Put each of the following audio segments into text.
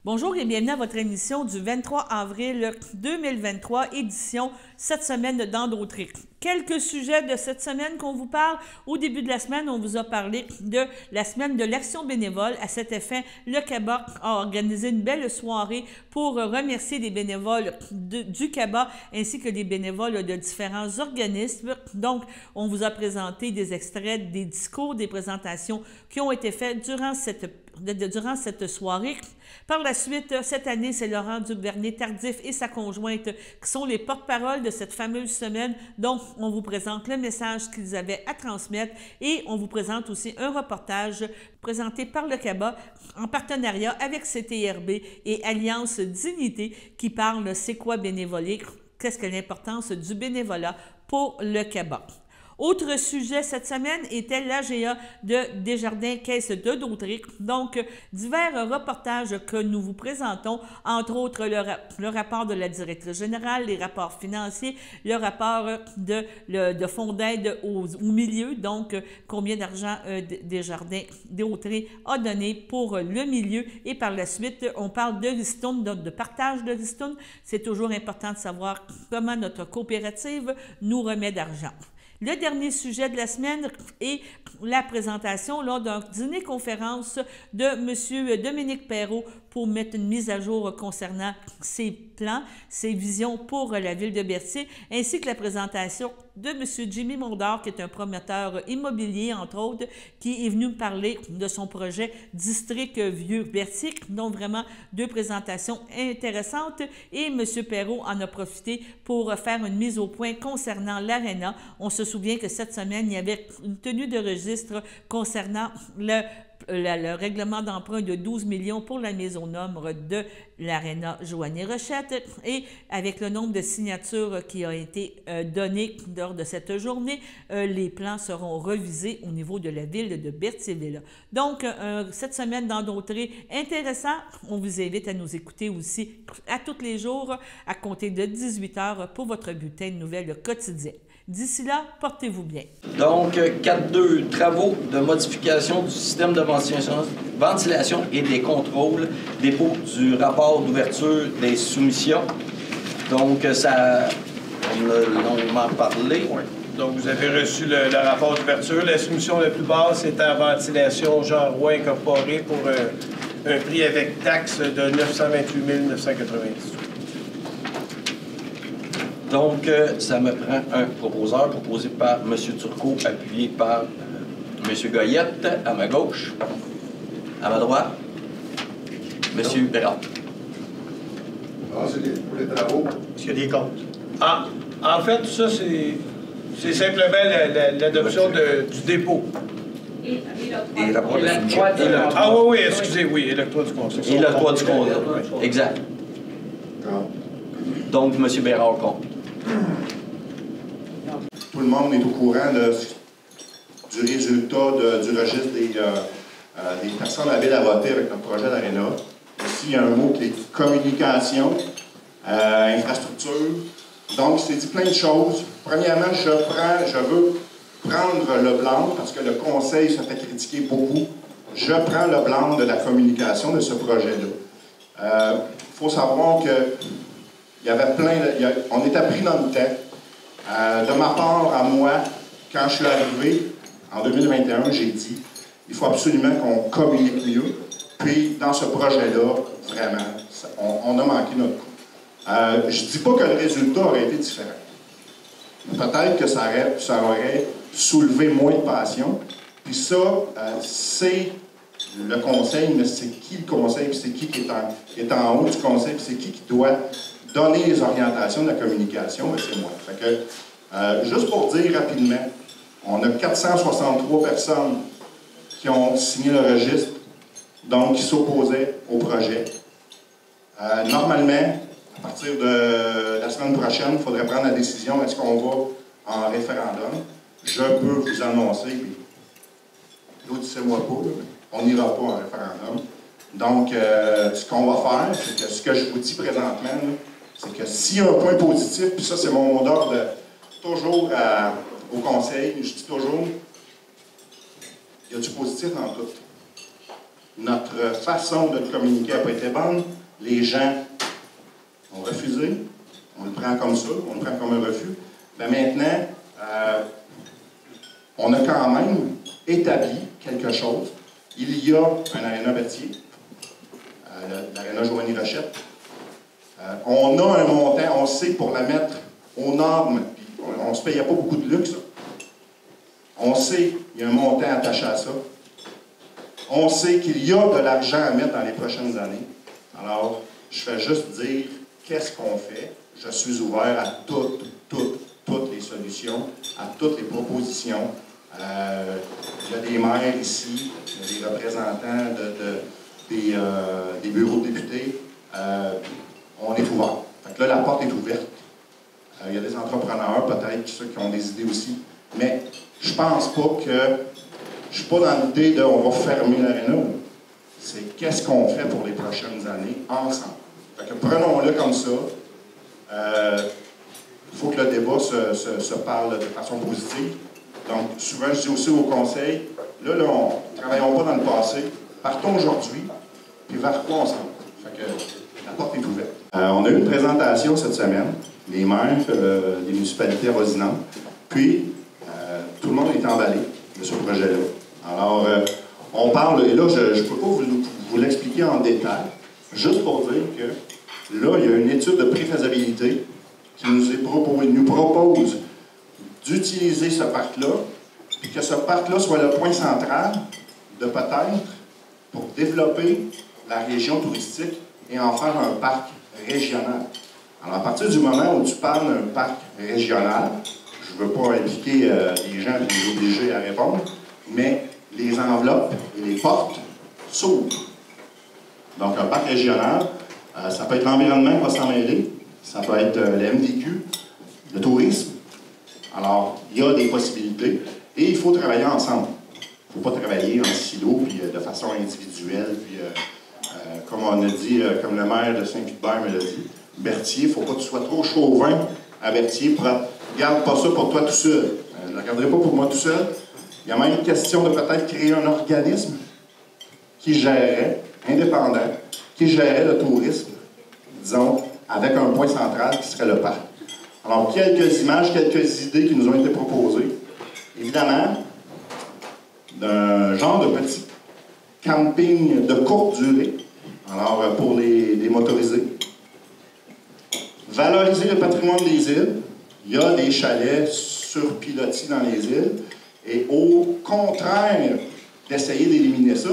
Bonjour et bienvenue à votre émission du 23 avril 2023, édition cette semaine dans d'autres. Quelques sujets de cette semaine qu'on vous parle. Au début de la semaine, on vous a parlé de la semaine de l'action bénévole. À cet effet, le CABA a organisé une belle soirée pour remercier les bénévoles du CABA ainsi que les bénévoles de différents organismes. Donc, on vous a présenté des extraits, des discours, des présentations qui ont été faites durant cette soirée. Par la suite, cette année, c'est Laurent Duvernay-Tardif et sa conjointe qui sont les porte-parole de cette fameuse semaine. Donc, on vous présente le message qu'ils avaient à transmettre et on vous présente aussi un reportage présenté par le CABA en partenariat avec CTRB et Alliance Dignité qui parle c'est quoi bénévoler, qu'est-ce que l'importance du bénévolat pour le CABA. Autre sujet cette semaine était l'AGA de Desjardins Caisse de Dautric. Donc, divers reportages que nous vous présentons, entre autres le rapport de la directrice générale, les rapports financiers, le rapport de fonds d'aide au milieu, donc combien d'argent Desjardins Dautric a donné pour le milieu. Et par la suite, on parle de ristourne, de partage de ristourne. C'est toujours important de savoir comment notre coopérative nous remet d'argent. Le dernier sujet de la semaine est la présentation lors d'un dîner-conférence de M. Dominique Perrault pour mettre une mise à jour concernant ses plans, ses visions pour la ville de Berthier, ainsi que la présentation de M. Jimmy Mondor, qui est un promoteur immobilier, entre autres, qui est venu me parler de son projet District Vieux-Berthier. Donc, vraiment, deux présentations intéressantes. Et M. Perrault en a profité pour faire une mise au point concernant l'Arena. On se souvient que cette semaine, il y avait une tenue de registre concernant le règlement d'emprunt de 12 millions pour la mise aux normes de l'Arena Joanie-Rochette et avec le nombre de signatures qui a été donné lors de cette journée, les plans seront revisés au niveau de la ville de Berthierville. Donc, cette semaine dans d'autres intéressant, on vous invite à nous écouter aussi à tous les jours à compter de 18h pour votre bulletin de nouvelles quotidien. D'ici là, portez-vous bien. Donc, 4.2, travaux de modification du système de ventilation et des contrôles, dépôt du rapport d'ouverture des soumissions. Donc, ça, on a longuement parlé. Oui. Donc, vous avez reçu le rapport d'ouverture. La soumission la plus basse est en ventilation Jean Roy Incorporé pour un prix avec taxe de 928 998. Donc, ça me prend un proposeur proposé par M. Turcot, appuyé par M. Goyette, à ma gauche, à ma droite, M. Bérard. Ah, c'est pour les travaux. Est-ce qu'il y a des comptes? Ah, en fait, ça, c'est simplement l'adoption du dépôt. Et rapport de soumission. Ah oui, excusez, oui, et l'octroi du conseil. Et l'octroi du conseil, exact. Donc, M. Bérard compte. Tout le monde est au courant du résultat du registre des personnes à ville à voter avec notre projet d'Arena. Ici, il y a un mot qui est communication, infrastructure. Donc, c'est dit plein de choses. Premièrement, je veux prendre le blanc, parce que le conseil se fait critiquer beaucoup. Je prends le blanc de la communication de ce projet-là. Il faut savoir que il y avait on était pris dans le temps. De ma part à moi, quand je suis arrivé en 2021, j'ai dit il faut absolument qu'on communique mieux. Puis, dans ce projet-là, vraiment, on a manqué notre coup. Je ne dis pas que le résultat aurait été différent. Peut-être que ça aurait soulevé moins de passion. Puis ça, c'est le conseil, mais c'est qui le conseil, puis c'est qui est en haut du conseil, puis c'est qui doit donner les orientations de la communication, c'est moi. Fait que, juste pour dire rapidement, on a 463 personnes qui ont signé le registre, donc qui s'opposaient au projet. Normalement, à partir de la semaine prochaine, il faudrait prendre la décision, est-ce qu'on va en référendum? Je peux vous annoncer, puis applaudissez-moi pas, là, on n'ira pas en référendum. Donc, ce qu'on va faire, c'est que ce que je vous dis présentement, là, c'est que s'il y a un point positif, puis ça, c'est mon mot d'ordre toujours au conseil, je dis toujours, il y a du positif dans tout. notre façon de communiquer n'a pas été bonne, les gens ont refusé, on le prend comme ça, on le prend comme un refus. Mais maintenant, on a quand même établi quelque chose. Il y a un aréna Berthier, l'aréna Joanie Rochette. On a un montant, on sait pour la mettre aux normes, on ne se payait pas beaucoup de luxe. On sait qu'il y a un montant attaché à ça. On sait qu'il y a de l'argent à mettre dans les prochaines années. Alors, je fais juste dire qu'est-ce qu'on fait. Je suis ouvert à toutes les solutions, à toutes les propositions. Il y a des maires ici, il y a des représentants des bureaux de députés. On est ouvert. Fait que là, la porte est ouverte. Il y a des entrepreneurs, peut-être, ceux qui ont des idées aussi. Mais je pense pas que... Je suis pas dans l'idée de on va fermer l'aréna. C'est qu'est-ce qu'on fait pour les prochaines années ensemble. Fait que prenons-le comme ça. Il faut que le débat se parle de façon positive. Donc, souvent, je dis aussi au conseil, là, on ne travaillons pas dans le passé. Partons aujourd'hui, puis vers quoi on s'en va. Fait que la porte est ouverte. On a eu une présentation cette semaine, les maires des municipalités avoisinantes. Puis, tout le monde est emballé de ce projet-là. Alors, on parle, et là, je ne peux pas vous l'expliquer en détail, juste pour dire que là, il y a une étude de préfaisabilité qui nous propose d'utiliser ce parc-là, puis que ce parc-là soit le point central de peut-être pour développer la région touristique et en faire un parc régional. Alors, à partir du moment où tu parles d'un parc régional, je ne veux pas impliquer les gens et les obliger à répondre, mais les enveloppes et les portes s'ouvrent. Donc, un parc régional, ça peut être l'environnement qui va s'en mêler, ça peut être le MDQ, le tourisme. Alors, il y a des possibilités et il faut travailler ensemble. Il ne faut pas travailler en silo puis de façon individuelle. Puis, comme on a dit, comme le maire de Saint-Cuthbert me l'a dit, Berthier, il ne faut pas que tu sois trop chauvin à Berthier pour garde pas ça pour toi tout seul. Je ne le garderai pas pour moi tout seul. Il y a même une question de peut-être créer un organisme qui gérerait, indépendant, qui gérerait le tourisme, disons, avec un point central qui serait le parc. Alors, quelques images, quelques idées qui nous ont été proposées. Évidemment, d'un genre de petit camping de courte durée, alors pour les motorisés. Valoriser le patrimoine des îles. Il y a des chalets sur pilotis dans les îles. Et au contraire d'essayer d'éliminer ça,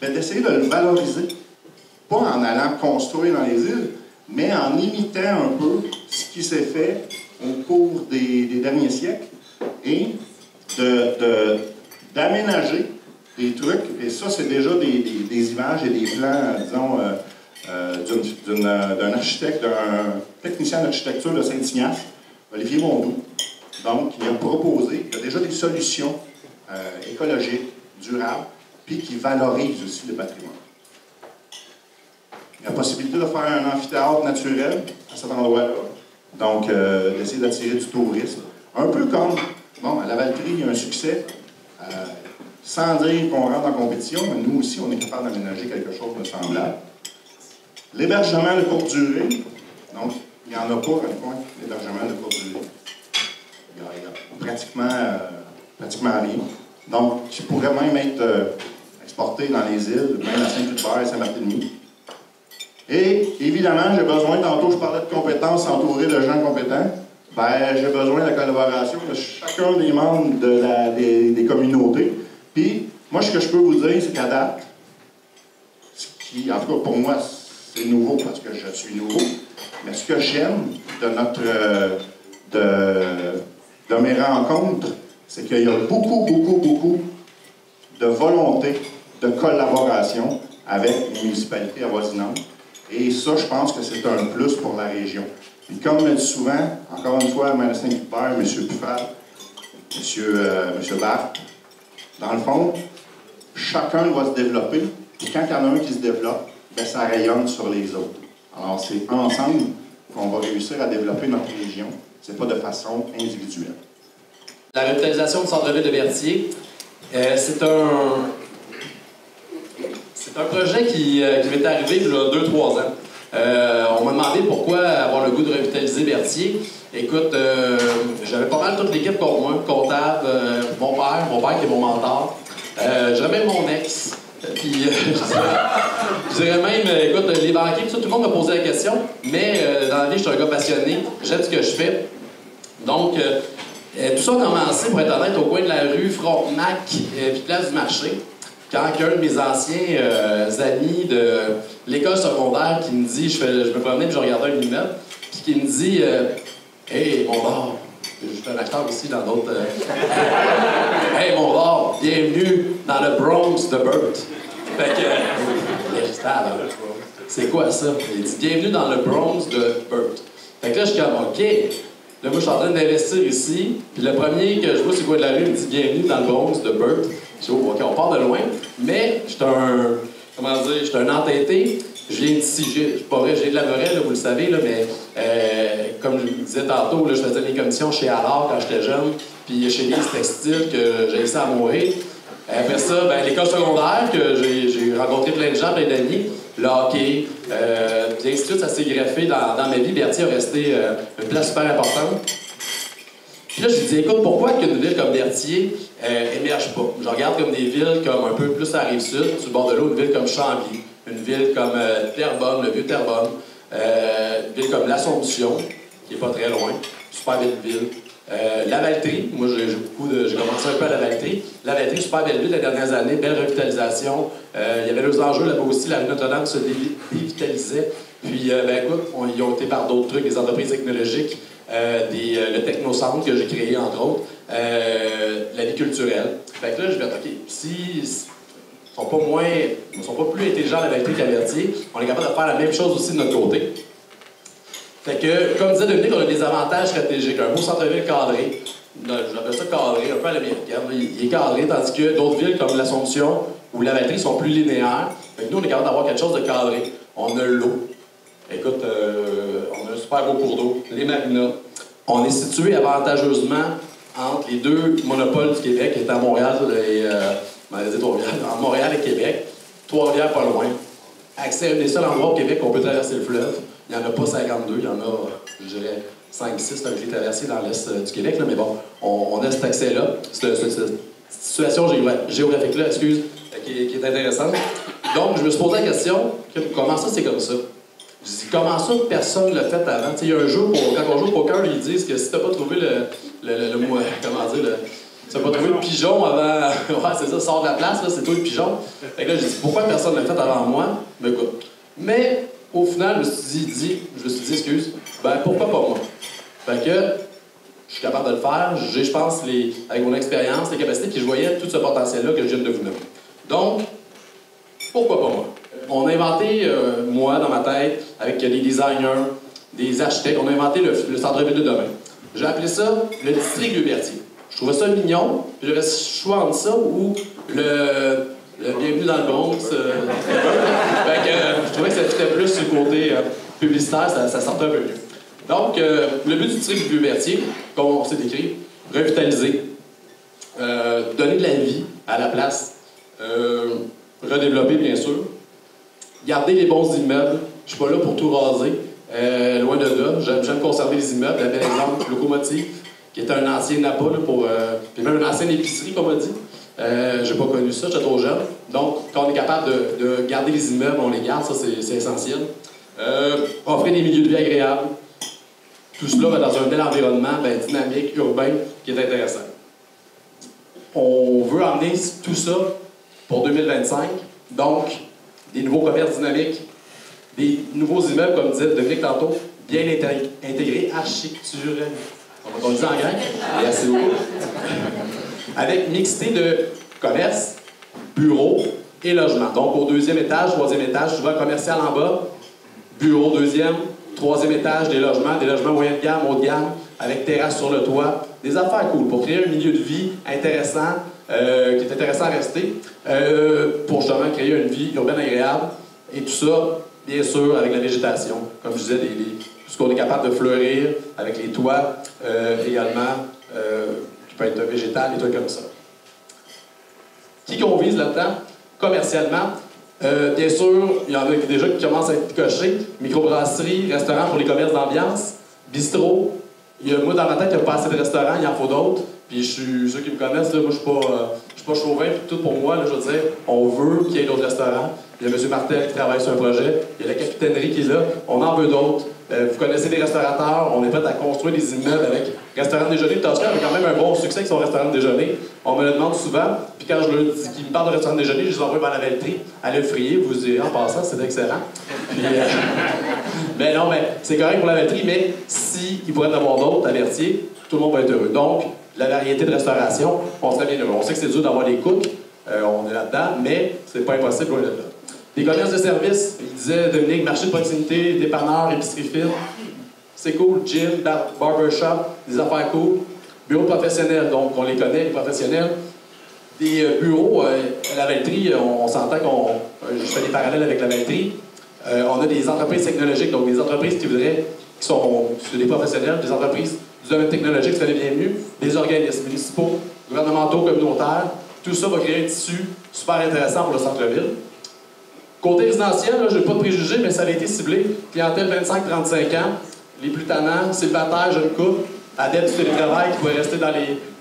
bien d'essayer de le valoriser. Pas en allant construire dans les îles, mais en imitant un peu ce qui s'est fait au cours des derniers siècles et d'aménager des trucs. Et ça, c'est déjà des images et des plans, disons, d'un architecte, d'un technicien d'architecture de Saint-Ignace, Olivier Mondou. Donc, il a proposé, il y a déjà des solutions écologiques, durables, puis qui valorisent aussi le patrimoine. Il y a la possibilité de faire un amphithéâtre naturel à cet endroit-là. Donc, d'essayer d'attirer du tourisme. Un peu comme, bon, à la Valtrie, il y a un succès, sans dire qu'on rentre en compétition, mais nous aussi, on est capable d'aménager quelque chose de semblable. L'hébergement de courte durée, donc, il n'y en a pas dans le coin, l'hébergement de courte durée. Il y a pratiquement rien. Donc, qui pourrait même être exporté dans les îles, même à Saint-Cuthbert et Saint-Barthélemy. Et, évidemment, j'ai besoin, tantôt je parlais de compétences entourées de gens compétents, ben, j'ai besoin de la collaboration de chacun des membres des communautés. Puis, moi, ce que je peux vous dire, c'est qu'à date, ce qui, en tout cas pour moi, c'est nouveau parce que je suis nouveau, mais ce que j'aime de mes rencontres, c'est qu'il y a beaucoup de volonté de collaboration avec les municipalités avoisinantes. Et ça, je pense que c'est un plus pour la région. Puis comme je le dis souvent, encore une fois, Mme Saint-Cuthbert, M. Buffal, M. Barthes, dans le fond, chacun doit se développer. Et quand il y en a un qui se développe, bien, ça rayonne sur les autres. Alors, c'est ensemble qu'on va réussir à développer notre région. C'est pas de façon individuelle. La revitalisation du centre-ville de Berthier, c'est C'est un projet qui m'est arrivé il y a 2-3 ans. On m'a demandé pourquoi avoir le goût de revitaliser Berthier. Écoute, j'avais pas mal toute l'équipe contre moi, comptable, mon père qui est mon mentor, j'avais même mon ex. Puis, je dirais même, écoute, les banquiers, tout le monde m'a posé la question, mais dans la vie, je suis un gars passionné, j'aime ce que je fais. Donc, tout ça a commencé, pour être honnête, au coin de la rue Frontenac, puis Place du Marché, quand un de mes anciens amis de l'école secondaire qui me dit, je me promenais puis je regardais un immeuble, puis qui me dit Hey, mon bar, je suis un acteur aussi dans d'autres. Hey, mon bar, bienvenue dans le Bronx de Burt. Fait que. C'est quoi ça? Il dit bienvenue dans le Bronx de Burt. Fait que là, je suis comme OK. Là, moi, je suis en train d'investir ici. Puis le premier que je vois sur le coin de la rue me dit bienvenue dans le Bronx de Burt. Je dis OK, on part de loin. Mais je suis un. Comment dire? Je suis un entêté. Je viens d'ici, j'ai de la Morelle, là, vous le savez, là, mais comme je vous disais tantôt, là, je faisais mes commissions chez Allard quand j'étais jeune, puis chez Lise Textile, que j'ai essayé à mourir. Après ça, l'école secondaire, que j'ai rencontré plein de gens, plein d'amis, le hockey, puis ainsi de suite, ça s'est greffé dans ma vie. Berthier a resté une place super importante. Puis là, je me dis, écoute, pourquoi qu'une ville comme Berthier émerge pas? Je regarde comme des villes comme un peu plus à la Rive-Sud, sur le bord de l'eau, une ville comme Chambly. Une ville comme Terrebonne, le Vieux-Terrebonne, une ville comme l'Assomption, qui n'est pas très loin, super belle ville. Lavaltrie, moi j'ai commencé un peu à Lavaltrie. Lavaltrie, super belle ville les dernières années, belle revitalisation. Il y avait deux enjeux là-bas aussi, la rue Notre-Dame se dévitalisait. Puis, écoute, ils ont été par d'autres trucs, des entreprises technologiques, le technocentre que j'ai créé, entre autres, la vie culturelle. Fait que là, je vais OK, ils ne sont pas plus intelligents à la vérité qu'à Berthier. On est capable de faire la même chose aussi de notre côté. Fait que, comme disait Dominique, on a des avantages stratégiques. Un beau centre-ville cadré. J'appelle ça cadré, un peu à l'américaine. Il est cadré, tandis que d'autres villes comme l'Assomption ou la Valtrie sont plus linéaires. Fait que nous, on est capable d'avoir quelque chose de cadré. On a l'eau. Écoute, on a un super beau cours d'eau. Les marinas. On est situé avantageusement entre les deux monopoles du Québec, qui est à Montréal et... en Montréal et Québec, Trois-Rivières pas loin. Accès à un des seuls endroits au Québec où on peut traverser le fleuve. Il n'y en a pas 52, il y en a, je dirais, 5-6, c'est un clé traversé dans l'est du Québec, là, mais bon, on a cet accès-là, cette situation géographique-là, qui est intéressante. Donc, je me suis posé la question, comment ça c'est comme ça? Je dis, comment ça personne ne l'a fait avant? Il y a un jeu, quand on joue au poker, ils disent que si tu n'as pas trouvé tu n'as pas trouvé le pigeon avant. Ouais, c'est ça, sors de la place, là, c'est toi le pigeon. Fait que là, j'ai dit, pourquoi personne ne l'a fait avant moi? Ben écoute. Mais, au final, je me suis dit, excuse, pourquoi pas moi? Fait que, je suis capable de le faire. J'ai, je pense, avec mon expérience, les capacités, puis je voyais tout ce potentiel-là que je viens de vous nommer. Donc, pourquoi pas moi? On a inventé, moi, dans ma tête, avec des designers, des architectes, on a inventé le centre-ville de demain. J'ai appelé ça le district Vieux-Berthier. Je trouvais ça mignon, puis j'avais le choix entre ça ou le bienvenue dans le Bronx. Fait que je trouvais que c'était plus sur le côté publicitaire, ça sortait un peu mieux. Donc, le but du district Vieux-Berthier, comme on s'est décrit, revitaliser, donner de la vie à la place, redévelopper bien sûr, garder les bons immeubles. Je suis pas là pour tout raser, loin de là. J'aime conserver les immeubles. Un bel exemple, Locomotive, qui était un ancien Napa, puis même une ancienne épicerie, comme on dit. J'ai pas connu ça, j'étais trop jeune. Donc, quand on est capable de garder les immeubles, on les garde, ça c'est essentiel. Offrir des milieux de vie agréables. Tout cela va dans un bel environnement dynamique, urbain, qui est intéressant. On veut emmener tout ça pour 2025. Donc, des nouveaux commerces dynamiques, des nouveaux immeubles, comme disait Dominique tantôt, bien intégrés, architecturels. On le dit en grec, et assez haut. Avec mixité de commerce, bureaux et logements. Donc, au deuxième étage, troisième étage, souvent commercial en bas, bureau deuxième, troisième étage, des logements moyen de gamme, haut de gamme, avec terrasse sur le toit. Des affaires cool pour créer un milieu de vie intéressant, qui est intéressant à rester, pour justement créer une vie urbaine agréable. Et tout ça, bien sûr, avec la végétation. Comme je disais, tout ce qu'on est capable de fleurir, avec les toits également, qui peut être végétal, des trucs comme ça. Qui qu'on vise là-dedans? Commercialement, Bien sûr, il y en a déjà qui commencent à être cochés. Microbrasserie, restaurant pour les commerces d'ambiance, bistrot. Moi, dans ma tête, il n'y a pas assez de restaurants, il en faut d'autres. Puis ceux qui me connaissent, là, moi, je suis pas chauvin. Puis tout pour moi, là, je veux dire, on veut qu'il y ait d'autres restaurants. Il y a M. Martel qui travaille sur un projet. Il y a la capitainerie qui est là. On en veut d'autres. Vous connaissez des restaurateurs. On est prêt à construire des immeubles avec restaurant de déjeuner. Tosca avait quand même un bon succès avec son restaurant de déjeuner. On me le demande souvent. Puis quand je leur dis qu'ils me parlent de restaurant de déjeuner, je les envoie vers la Valtrie, à Le Frier. Vous direz, en passant, c'est excellent. Puis, ben non, mais c'est correct pour la Valtrie, mais s'il pourrait en avoir d'autres à Vertier, tout le monde va être heureux. Donc, la variété de restauration, on serait bien heureux. On sait que c'est dur d'avoir des cooks. On est là-dedans, mais c'est pas impossible, on est là. Des commerces de services, il disait Dominique, marché de proximité, dépanneur, épicerie fine. C'est cool, gym, barbershop, des affaires cool. Bureaux professionnels, donc on les connaît, les professionnels. Des bureaux, la Valtrie, on s'entend je fais des parallèles avec la Valtrie. On a des entreprises technologiques, donc des entreprises qui sont des professionnels, des entreprises du domaine technologique, c'est les bienvenus, des organismes municipaux, gouvernementaux, communautaires. Tout ça va créer un tissu super intéressant pour le centre-ville. Côté résidentiel, je n'ai pas de préjugés, mais ça a été ciblé. Clientèle 25-35 ans, les plus tannants, célibataires, jeunes couples, adeptes du télétravail qui pourraient rester dans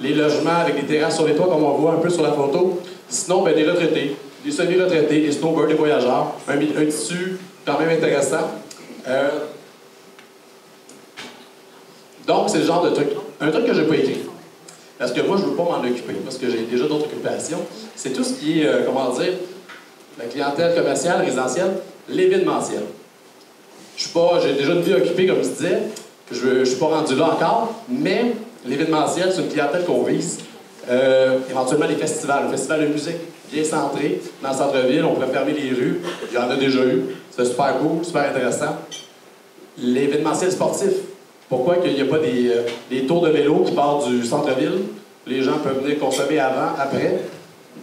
les logements avec des terrasses sur les toits, comme on voit un peu sur la photo. Sinon, ben, des retraités, des semi-retraités, des snowbirds, des voyageurs. Un tissu quand même intéressant. Donc, c'est le genre de truc. Un truc que je n'ai pas écrit. Parce que moi, je ne veux pas m'en occuper, parce que j'ai déjà d'autres occupations. C'est tout ce qui est, la clientèle commerciale, résidentielle, l'événementiel. J'ai déjà une vie occupée, comme je disais. Je ne suis pas rendu là encore, mais l'événementiel, c'est une clientèle qu'on vise. Éventuellement, les festivals. Le festival de musique, bien centré, dans le centre-ville, on pourrait fermer les rues. Il y en a déjà eu. C'est super cool, super intéressant. L'événementiel sportif. Pourquoi qu'il n'y a pas des tours de vélo qui partent du centre-ville? Les gens peuvent venir consommer avant, après,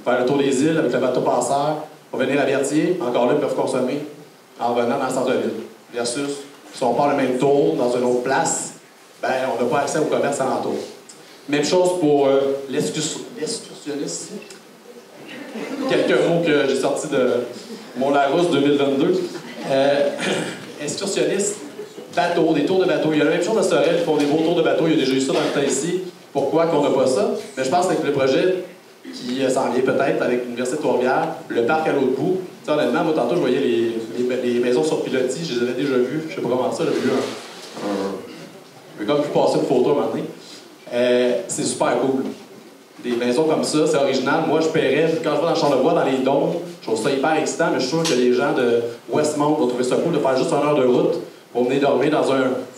faire le tour des îles avec le bateau passeur, pour venir à Vertier, encore là, ils peuvent consommer en venant dans le centre-ville. Versus, si on part le même tour dans une autre place, ben on n'a pas accès au commerce alentour. Même chose pour l'excursionniste. Quelques mots que j'ai sortis de mon Larousse 2022. Excursionniste, bateau, des tours de bateau. Il y a la même chose à Sorel, ils font des beaux tours de bateau. Il y a déjà eu ça dans le temps ici. Pourquoi qu'on n'a pas ça? Mais je pense qu'avec le projet qui s'en vient peut-être avec l'Université de Trois-Rivières, le parc à l'autre bout. Tu sais, honnêtement, moi, tantôt, je voyais les maisons sur pilotis, je les avais déjà vues. Je sais pas comment ça, j'ai vu j'ai comme pu passer une photo à un moment donné. C'est super cool. Des maisons comme ça, c'est original. Moi, je paierais, quand je vais dans Charlevoix, dans les dômes, je trouve ça hyper excitant, mais je suis sûr que les gens de Westmount vont trouver ça cool de faire juste 1 heure de route pour venir dormir dans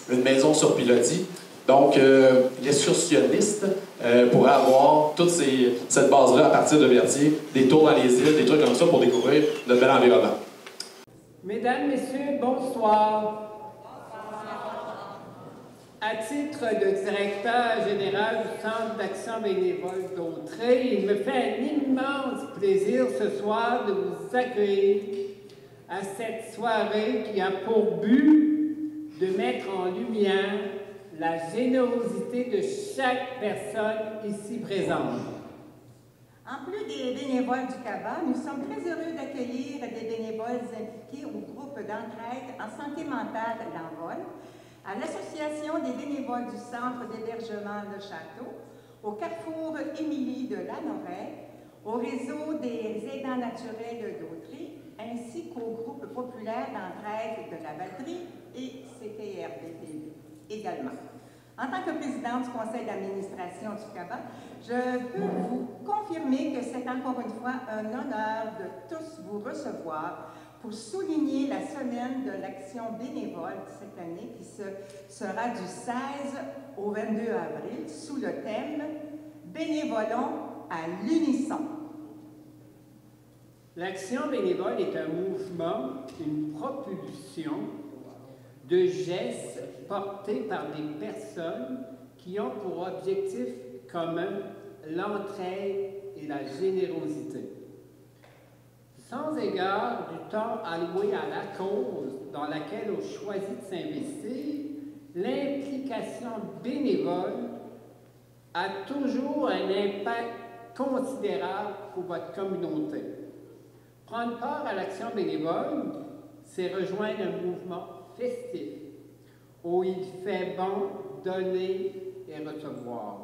une maison sur pilotis. Donc, l'excursionniste pourrait avoir toute cette base-là à partir de Vertier, des tours dans les îles, des trucs comme ça pour découvrir notre bel environnement. Mesdames, Messieurs, bonsoir. À titre de directeur général du Centre d'action bénévole d'Autrey, il me fait un immense plaisir ce soir de vous accueillir à cette soirée qui a pour but de mettre en lumière la générosité de chaque personne ici présente. En plus des bénévoles du CABA, nous sommes très heureux d'accueillir des bénévoles impliqués au groupe d'entraide en santé mentale d'Envol, à l'Association des bénévoles du Centre d'hébergement Le Château, au Carrefour Émilie de Lanoret, au réseau des aidants naturels d'Autrey, ainsi qu'au groupe populaire d'entraide de la Valtrie et CTRBTV également. En tant que présidente du conseil d'administration du CABA, je peux vous confirmer que c'est encore une fois un honneur de tous vous recevoir pour souligner la semaine de l'action bénévole cette année qui sera du 16 au 22 avril sous le thème « Bénévolons à l'unisson ». L'action bénévole est un mouvement, une propulsion de gestes portés par des personnes qui ont pour objectif commun l'entraide et la générosité. Sans égard du temps alloué à la cause dans laquelle on choisit de s'investir, l'implication bénévole a toujours un impact considérable pour votre communauté. Prendre part à l'action bénévole, c'est rejoindre un mouvement festif où il fait bon donner et recevoir.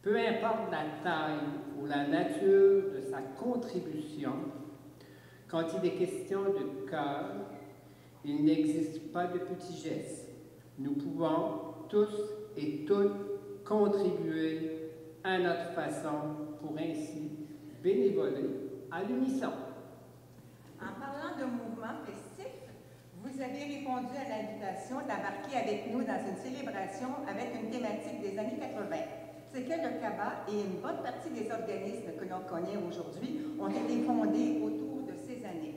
Peu importe la taille ou la nature de sa contribution, quand il est question de cœur, il n'existe pas de petits gestes. Nous pouvons tous et toutes contribuer à notre façon pour ainsi bénévoler à l'unisson. En parlant de mouvement festif, vous avez répondu à l'invitation d'embarquer avec nous dans une célébration avec une thématique des années 80. C'est que le CABA et une bonne partie des organismes que l'on connaît aujourd'hui ont été fondés autour de ces années.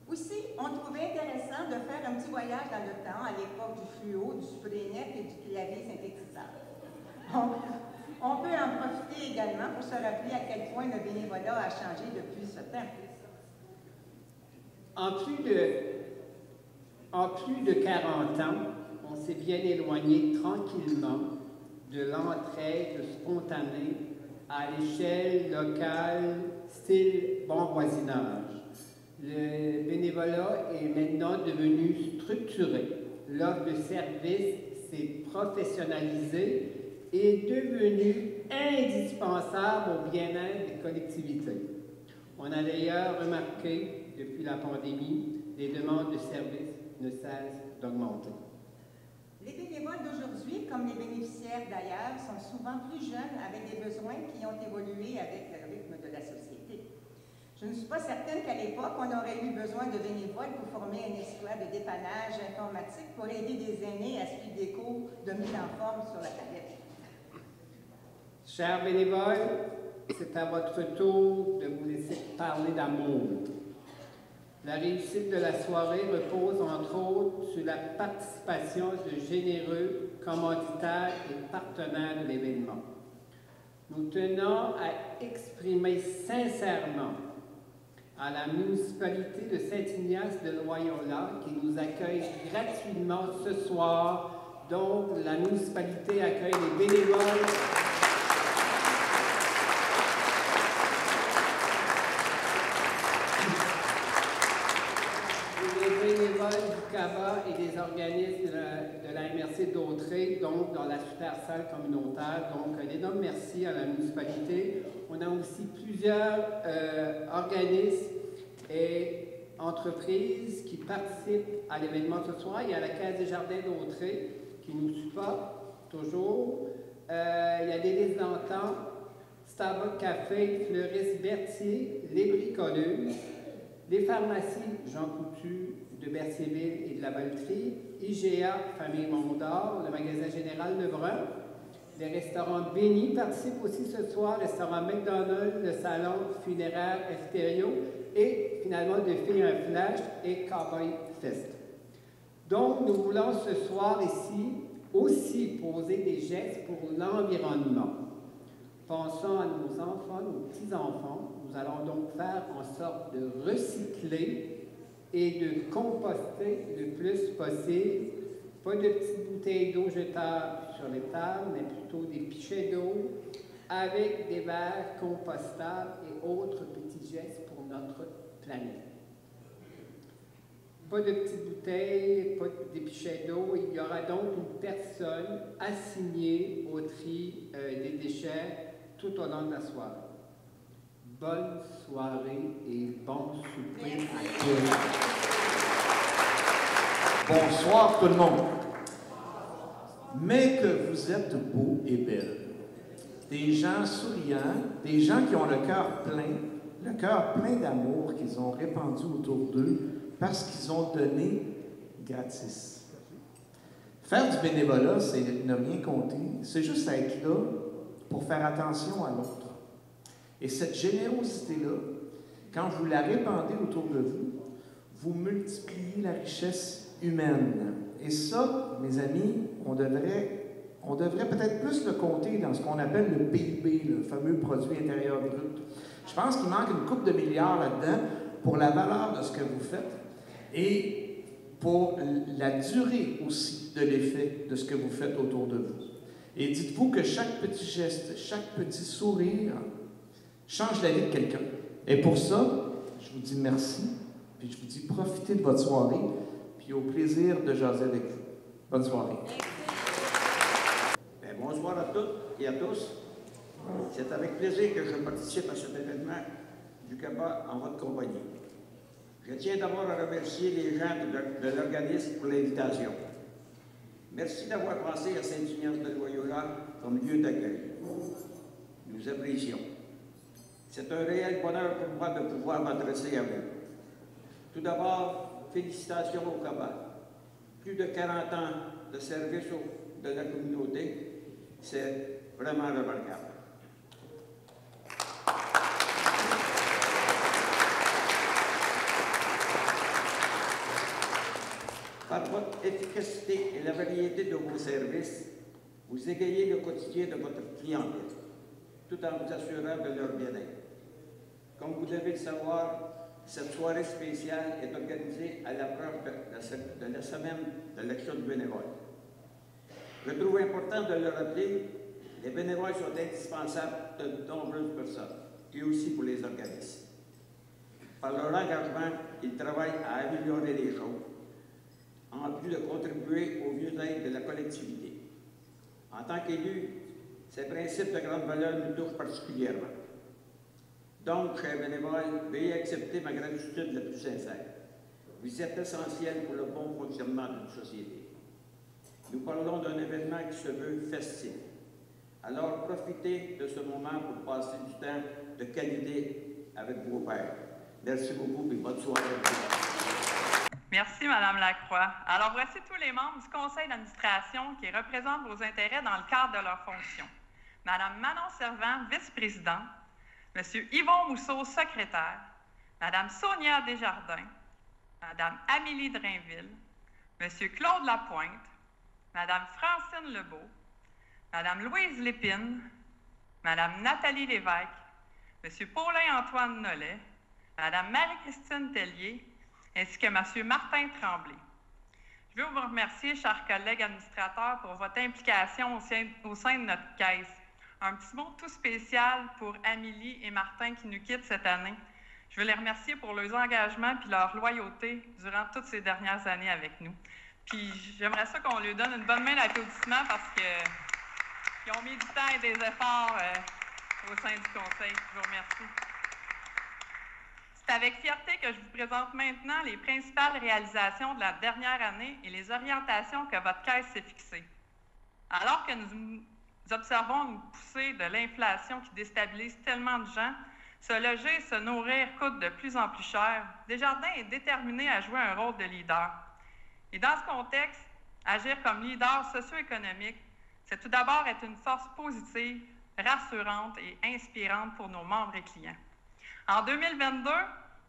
Aussi, on trouvait intéressant de faire un petit voyage dans le temps à l'époque du fluo, du suprénet et du clavier synthétiseur. On peut en profiter également pour se rappeler à quel point le bénévolat a changé depuis ce temps. En plus de 40 ans, on s'est bien éloigné tranquillement de l'entraide spontanée à l'échelle locale, style bon voisinage. Le bénévolat est maintenant devenu structuré. L'offre de service s'est professionnalisée et est devenue indispensable au bien-être des collectivités. On a d'ailleurs remarqué, depuis la pandémie, les demandes de services ne cessent d'augmenter. Les bénévoles d'aujourd'hui, comme les bénéficiaires d'ailleurs, sont souvent plus jeunes avec des besoins qui ont évolué avec le rythme de la société. Je ne suis pas certaine qu'à l'époque, on aurait eu besoin de bénévoles pour former un exploit de dépannage informatique pour aider des aînés à suivre des cours de mise en forme sur la tablette. Chers bénévoles, c'est à votre tour de vous laisser parler d'amour. La réussite de la soirée repose entre autres sur la participation de généreux commanditaires et partenaires de l'événement. Nous tenons à exprimer sincèrement à la municipalité de Saint-Ignace de Loyola qui nous accueille gratuitement ce soir. Donc, la municipalité accueille les bénévoles. Du CABA et des organismes de la MRC d'Autrey, donc dans la super salle communautaire. Donc, un énorme merci à la municipalité. On a aussi plusieurs organismes et entreprises qui participent à l'événement ce soir. Il y a la Caisse des Jardins d'Autrey qui nous supporte toujours. Il y a des listes d'entente, Starbucks Café, Fleuriste Berthier, Les Bricoleuses, les pharmacies Jean Coutu de Berthierville et de la Valtrie, IGA Famille Mondor, le magasin général Lebrun, les restaurants Béni participent aussi ce soir, restaurant McDonald's, le salon funéraire Estério et finalement de filles un flash et Cowboy Fest. Donc nous voulons ce soir ici aussi poser des gestes pour l'environnement. Pensons à nos enfants, nos petits-enfants. Nous allons donc faire en sorte de recycler et de composter le plus possible. Pas de petites bouteilles d'eau jetables sur les tables, mais plutôt des pichets d'eau avec des verres compostables et autres petits gestes pour notre planète. Pas de petites bouteilles, pas des pichets d'eau. Il y aura donc une personne assignée au tri des déchets tout au long de la soirée. Bonne soirée et bon souper à tous. Bonsoir tout le monde. Mais que vous êtes beaux et belles. Des gens souriants, des gens qui ont le cœur plein d'amour qu'ils ont répandu autour d'eux parce qu'ils ont donné gratis. Faire du bénévolat, c'est ne rien compter, c'est juste être là pour faire attention à l'autre. Et cette générosité-là, quand vous la répandez autour de vous, vous multipliez la richesse humaine. Et ça, mes amis, on devrait peut-être plus le compter dans ce qu'on appelle le PIB, le fameux produit intérieur brut. Je pense qu'il manque une couple de milliards là-dedans pour la valeur de ce que vous faites et pour la durée aussi de l'effet de ce que vous faites autour de vous. Et dites-vous que chaque petit geste, chaque petit sourire change la vie de quelqu'un. Et pour ça, je vous dis merci, puis je vous dis profitez de votre soirée, puis au plaisir de jaser avec vous. Bonne soirée. Bien, bonsoir à toutes et à tous. C'est avec plaisir que je participe à cet événement du CABA en votre compagnie. Je tiens d'abord à remercier les gens de l'organisme pour l'invitation. Merci d'avoir pensé à Saint-Ignace de Loyola comme lieu d'accueil. Nous apprécions. C'est un réel bonheur pour moi de pouvoir m'adresser à vous. Tout d'abord, félicitations au CABA. Plus de 40 ans de service de la communauté, c'est vraiment remarquable. Par votre efficacité et la variété de vos services, vous égayez le quotidien de votre clientèle, tout en vous assurant de leur bien-être. Comme vous devez le savoir, cette soirée spéciale est organisée à l'approche de la semaine de l'action du bénévole. Je trouve important de le rappeler, les bénévoles sont indispensables de nombreuses personnes, et aussi pour les organismes. Par leur engagement, ils travaillent à améliorer les choses, en plus de contribuer au mieux-être de la collectivité. En tant qu'élu, ces principes de grande valeur nous touchent particulièrement. Donc, chers bénévoles, veuillez accepter ma gratitude la plus sincère. Vous êtes essentiels pour le bon fonctionnement d'une société. Nous parlons d'un événement qui se veut festif. Alors, profitez de ce moment pour passer du temps de qualité avec vos pairs. Merci beaucoup et bonne soirée. Merci, Mme Lacroix. Alors, voici tous les membres du conseil d'administration qui représentent vos intérêts dans le cadre de leurs fonctions. Mme Manon Servant, vice-présidente, M. Yvon Mousseau, secrétaire, Mme Sonia Desjardins, Mme Amélie Drainville, M. Claude Lapointe, Mme Francine Lebeau, Mme Louise Lépine, Mme Nathalie Lévesque, M. Paulin-Antoine Nollet, Mme Marie-Christine Tellier, ainsi que M. Martin Tremblay. Je veux vous remercier, chers collègues administrateurs, pour votre implication au sein de notre caisse. Un petit mot tout spécial pour Amélie et Martin qui nous quittent cette année. Je veux les remercier pour leurs engagements et leur loyauté durant toutes ces dernières années avec nous. Puis j'aimerais ça qu'on lui donne une bonne main d'applaudissement parce qu'ils ont mis du temps et des efforts au sein du conseil. Je vous remercie. C'est avec fierté que je vous présente maintenant les principales réalisations de la dernière année et les orientations que votre caisse s'est fixées. Alors que nous observons une poussée de l'inflation qui déstabilise tellement de gens, se loger et se nourrir coûte de plus en plus cher. Desjardins est déterminé à jouer un rôle de leader. Et dans ce contexte, agir comme leader socio-économique, c'est tout d'abord être une force positive, rassurante et inspirante pour nos membres et clients. En 2022,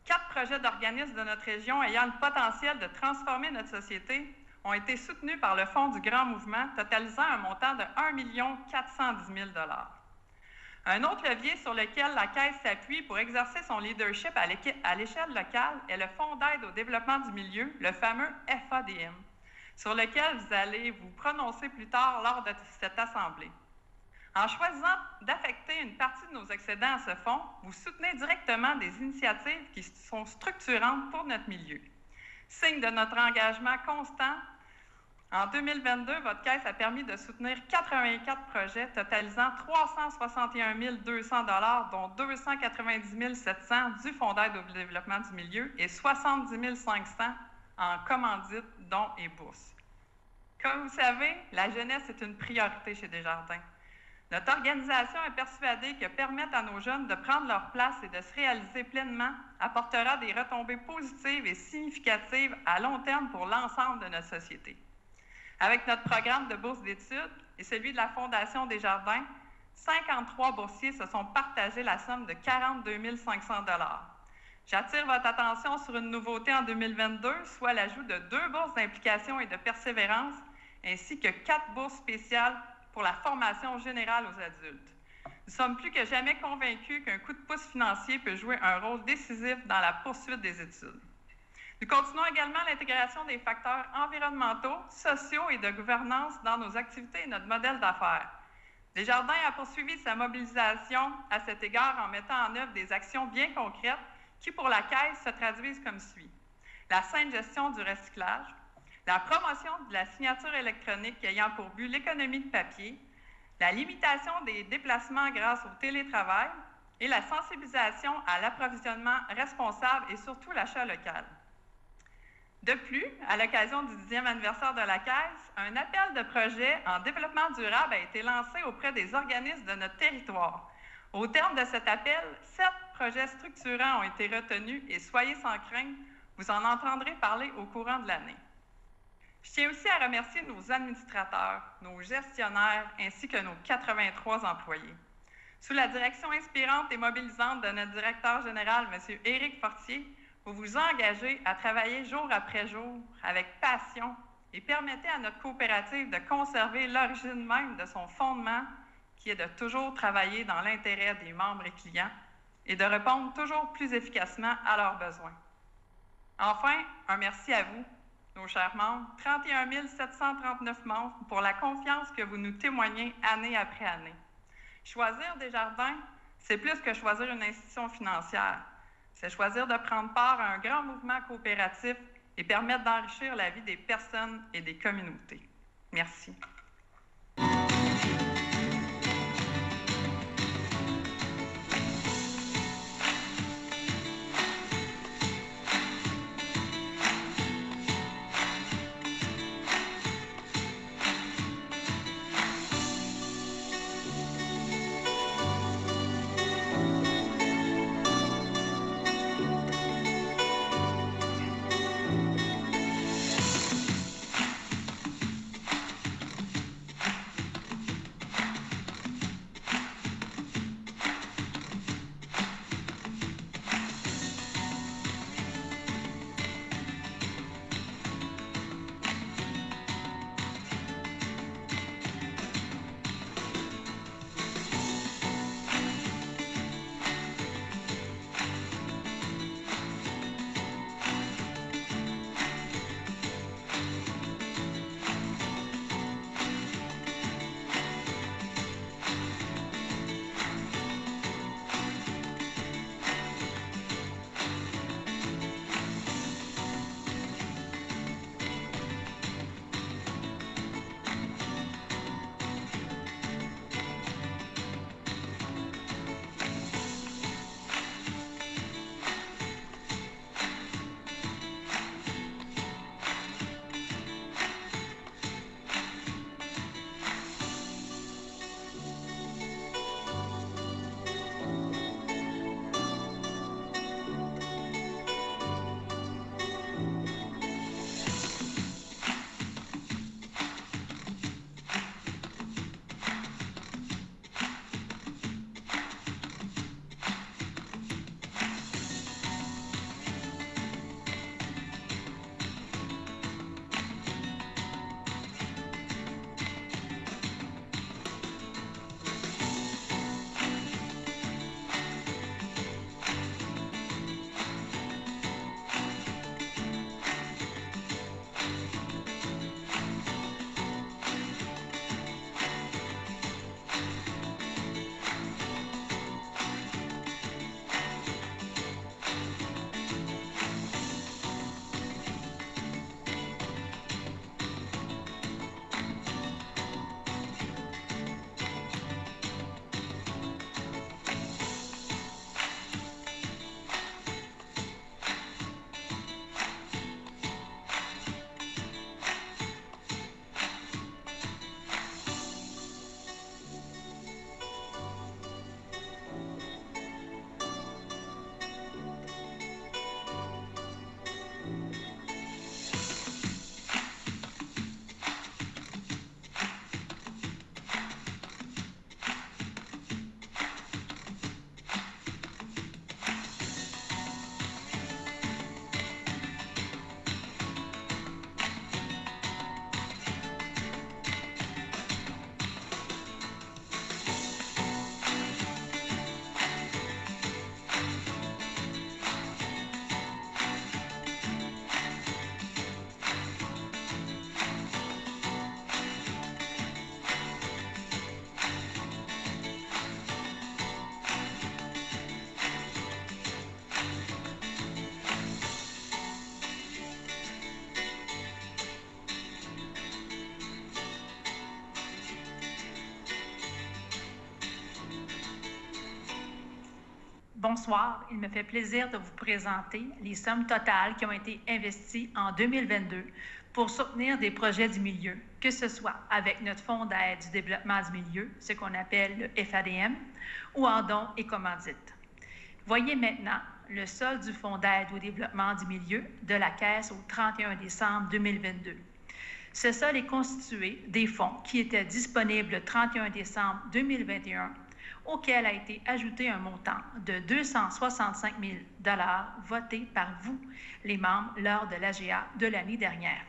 4 projets d'organismes de notre région ayant le potentiel de transformer notre société ont été soutenus par le Fonds du Grand Mouvement, totalisant un montant de 1 410 000 $. Un autre levier sur lequel la Caisse s'appuie pour exercer son leadership à l'échelle locale est le Fonds d'aide au développement du milieu, le fameux FADM, sur lequel vous allez vous prononcer plus tard lors de cette assemblée. En choisissant d'affecter une partie de nos excédents à ce fonds, vous soutenez directement des initiatives qui sont structurantes pour notre milieu. Signe de notre engagement constant, en 2022, votre caisse a permis de soutenir 84 projets totalisant 361 200 $, dont 290 700 du Fonds d'aide au développement du milieu et 70 500 en commandites, dons et bourses. Comme vous savez, la jeunesse est une priorité chez Desjardins. Notre organisation est persuadée que permettre à nos jeunes de prendre leur place et de se réaliser pleinement apportera des retombées positives et significatives à long terme pour l'ensemble de notre société. Avec notre programme de bourse d'études et celui de la Fondation Desjardins, 53 boursiers se sont partagés la somme de 42 500 $. J'attire votre attention sur une nouveauté en 2022, soit l'ajout de 2 bourses d'implication et de persévérance, ainsi que 4 bourses spéciales pour la formation générale aux adultes. Nous sommes plus que jamais convaincus qu'un coup de pouce financier peut jouer un rôle décisif dans la poursuite des études. Nous continuons également l'intégration des facteurs environnementaux, sociaux et de gouvernance dans nos activités et notre modèle d'affaires. Desjardins a poursuivi sa mobilisation à cet égard en mettant en œuvre des actions bien concrètes qui, pour la Caisse, se traduisent comme suit. La saine gestion du recyclage, la promotion de la signature électronique ayant pour but l'économie de papier, la limitation des déplacements grâce au télétravail et la sensibilisation à l'approvisionnement responsable et surtout l'achat local. De plus, à l'occasion du 10e anniversaire de la Caisse, un appel de projet en développement durable a été lancé auprès des organismes de notre territoire. Au terme de cet appel, 7 projets structurants ont été retenus et soyez sans crainte, vous en entendrez parler au courant de l'année. Je tiens aussi à remercier nos administrateurs, nos gestionnaires ainsi que nos 83 employés. Sous la direction inspirante et mobilisante de notre directeur général, M. Éric Fortier, vous vous engagez à travailler jour après jour avec passion et permettez à notre coopérative de conserver l'origine même de son fondement, qui est de toujours travailler dans l'intérêt des membres et clients et de répondre toujours plus efficacement à leurs besoins. Enfin, un merci à vous, nos chers membres, 31 739 membres, pour la confiance que vous nous témoignez année après année. Choisir Desjardins, c'est plus que choisir une institution financière. C'est choisir de prendre part à un grand mouvement coopératif et permettre d'enrichir la vie des personnes et des communautés. Merci. Bonsoir, il me fait plaisir de vous présenter les sommes totales qui ont été investies en 2022 pour soutenir des projets du milieu, que ce soit avec notre Fonds d'aide du développement du milieu, ce qu'on appelle le FADM, ou en dons et commandites. Voyez maintenant le solde du Fonds d'aide au développement du milieu de la Caisse au 31 décembre 2022. Ce solde est constitué des fonds qui étaient disponibles le 31 décembre 2021, auquel a été ajouté un montant de 265 000 $ voté par vous, les membres, lors de l'AGA de l'année dernière.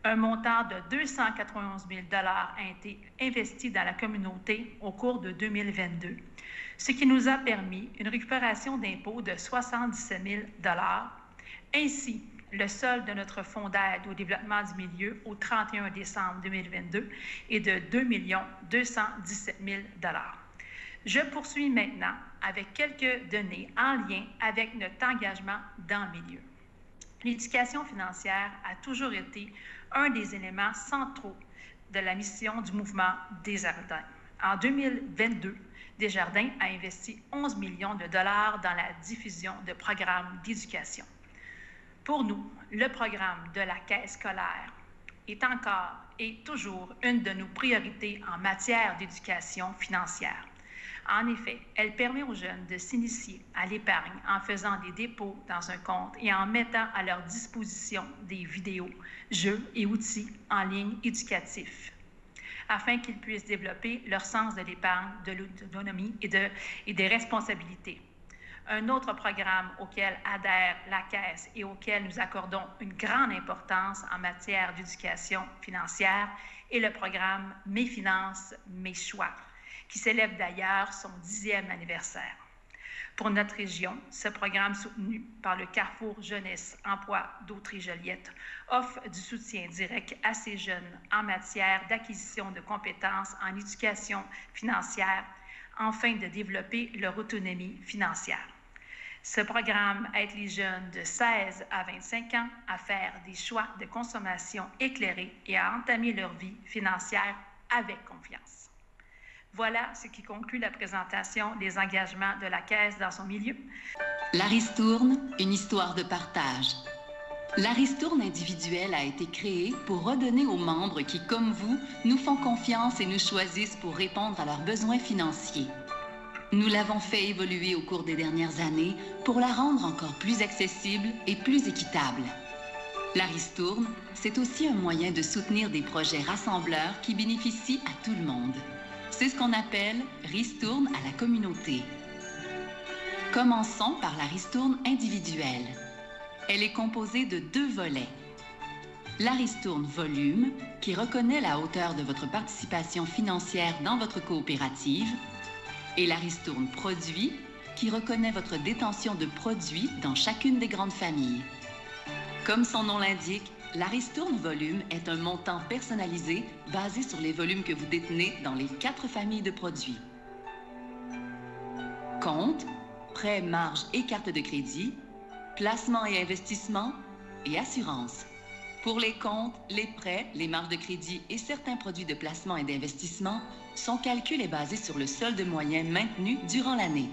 Un montant de 291 000 $ a été investi dans la communauté au cours de 2022, ce qui nous a permis une récupération d'impôts de 77 000 $. Ainsi, le solde de notre Fonds d'aide au développement du milieu au 31 décembre 2022 est de 2 217 000 $. Je poursuis maintenant avec quelques données en lien avec notre engagement dans le milieu. L'éducation financière a toujours été un des éléments centraux de la mission du mouvement Desjardins. En 2022, Desjardins a investi 11 millions de dollars dans la diffusion de programmes d'éducation. Pour nous, le programme de la Caisse scolaire est encore et toujours une de nos priorités en matière d'éducation financière. En effet, elle permet aux jeunes de s'initier à l'épargne en faisant des dépôts dans un compte et en mettant à leur disposition des vidéos, jeux et outils en ligne éducatifs, afin qu'ils puissent développer leur sens de l'épargne, de l'autonomie et des responsabilités. Un autre programme auquel adhère la Caisse et auquel nous accordons une grande importance en matière d'éducation financière est le programme Mes finances, mes choix, qui célèbre d'ailleurs son 10e anniversaire. Pour notre région, ce programme soutenu par le Carrefour Jeunesse Emploi d'Autry-Joliette offre du soutien direct à ces jeunes en matière d'acquisition de compétences en éducation financière, afin de développer leur autonomie financière. Ce programme aide les jeunes de 16 à 25 ans à faire des choix de consommation éclairés et à entamer leur vie financière avec confiance. Voilà ce qui conclut la présentation des engagements de la Caisse dans son milieu. La ristourne, une histoire de partage. La ristourne individuelle a été créée pour redonner aux membres qui, comme vous, nous font confiance et nous choisissent pour répondre à leurs besoins financiers. Nous l'avons fait évoluer au cours des dernières années pour la rendre encore plus accessible et plus équitable. La ristourne, c'est aussi un moyen de soutenir des projets rassembleurs qui bénéficient à tout le monde. C'est ce qu'on appelle ristourne à la communauté. Commençons par la ristourne individuelle. Elle est composée de 2 volets. La ristourne volume, qui reconnaît la hauteur de votre participation financière dans votre coopérative, et la ristourne produit, qui reconnaît votre détention de produits dans chacune des grandes familles. Comme son nom l'indique, la ristourne volume est un montant personnalisé basé sur les volumes que vous détenez dans les 4 familles de produits. Compte, prêt, marge et carte de crédit, placement et investissement et assurance. Pour les comptes, les prêts, les marges de crédit et certains produits de placement et d'investissement, son calcul est basé sur le solde moyen maintenu durant l'année.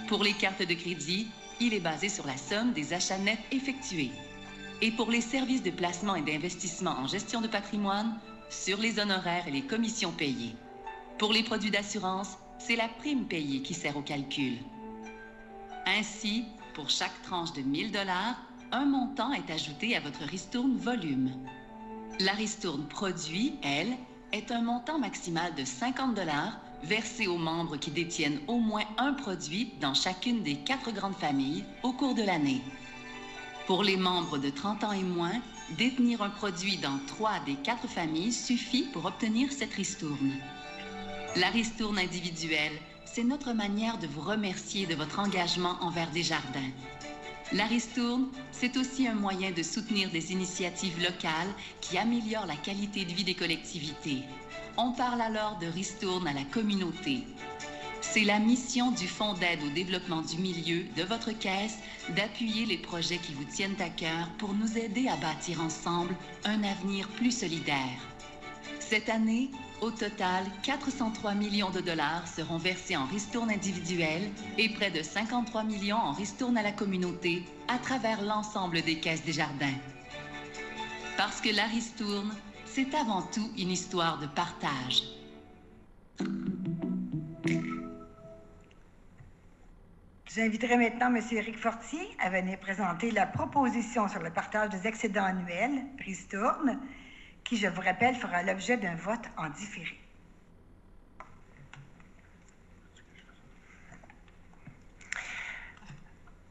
Pour les cartes de crédit, il est basé sur la somme des achats nets effectués. Et pour les services de placement et d'investissement en gestion de patrimoine, sur les honoraires et les commissions payées. Pour les produits d'assurance, c'est la prime payée qui sert au calcul. Ainsi, pour chaque tranche de 1 000 $, un montant est ajouté à votre ristourne volume. La ristourne produit, elle, est un montant maximal de 50 $ versé aux membres qui détiennent au moins un produit dans chacune des 4 grandes familles au cours de l'année. Pour les membres de 30 ans et moins, détenir un produit dans 3 des 4 familles suffit pour obtenir cette ristourne. La ristourne individuelle, c'est notre manière de vous remercier de votre engagement envers Desjardins. La ristourne, c'est aussi un moyen de soutenir des initiatives locales qui améliorent la qualité de vie des collectivités. On parle alors de ristourne à la communauté. C'est la mission du Fonds d'aide au développement du milieu de votre caisse d'appuyer les projets qui vous tiennent à cœur pour nous aider à bâtir ensemble un avenir plus solidaire. Cette année, Au total, 403 millions de dollars seront versés en ristournes individuelles et près de 53 millions en ristournes à la communauté à travers l'ensemble des caisses Desjardins. Parce que la ristourne, c'est avant tout une histoire de partage. J'inviterai maintenant M. Éric Fortier à venir présenter la proposition sur le partage des excédents annuels, ristournes, qui, je vous rappelle, fera l'objet d'un vote en différé.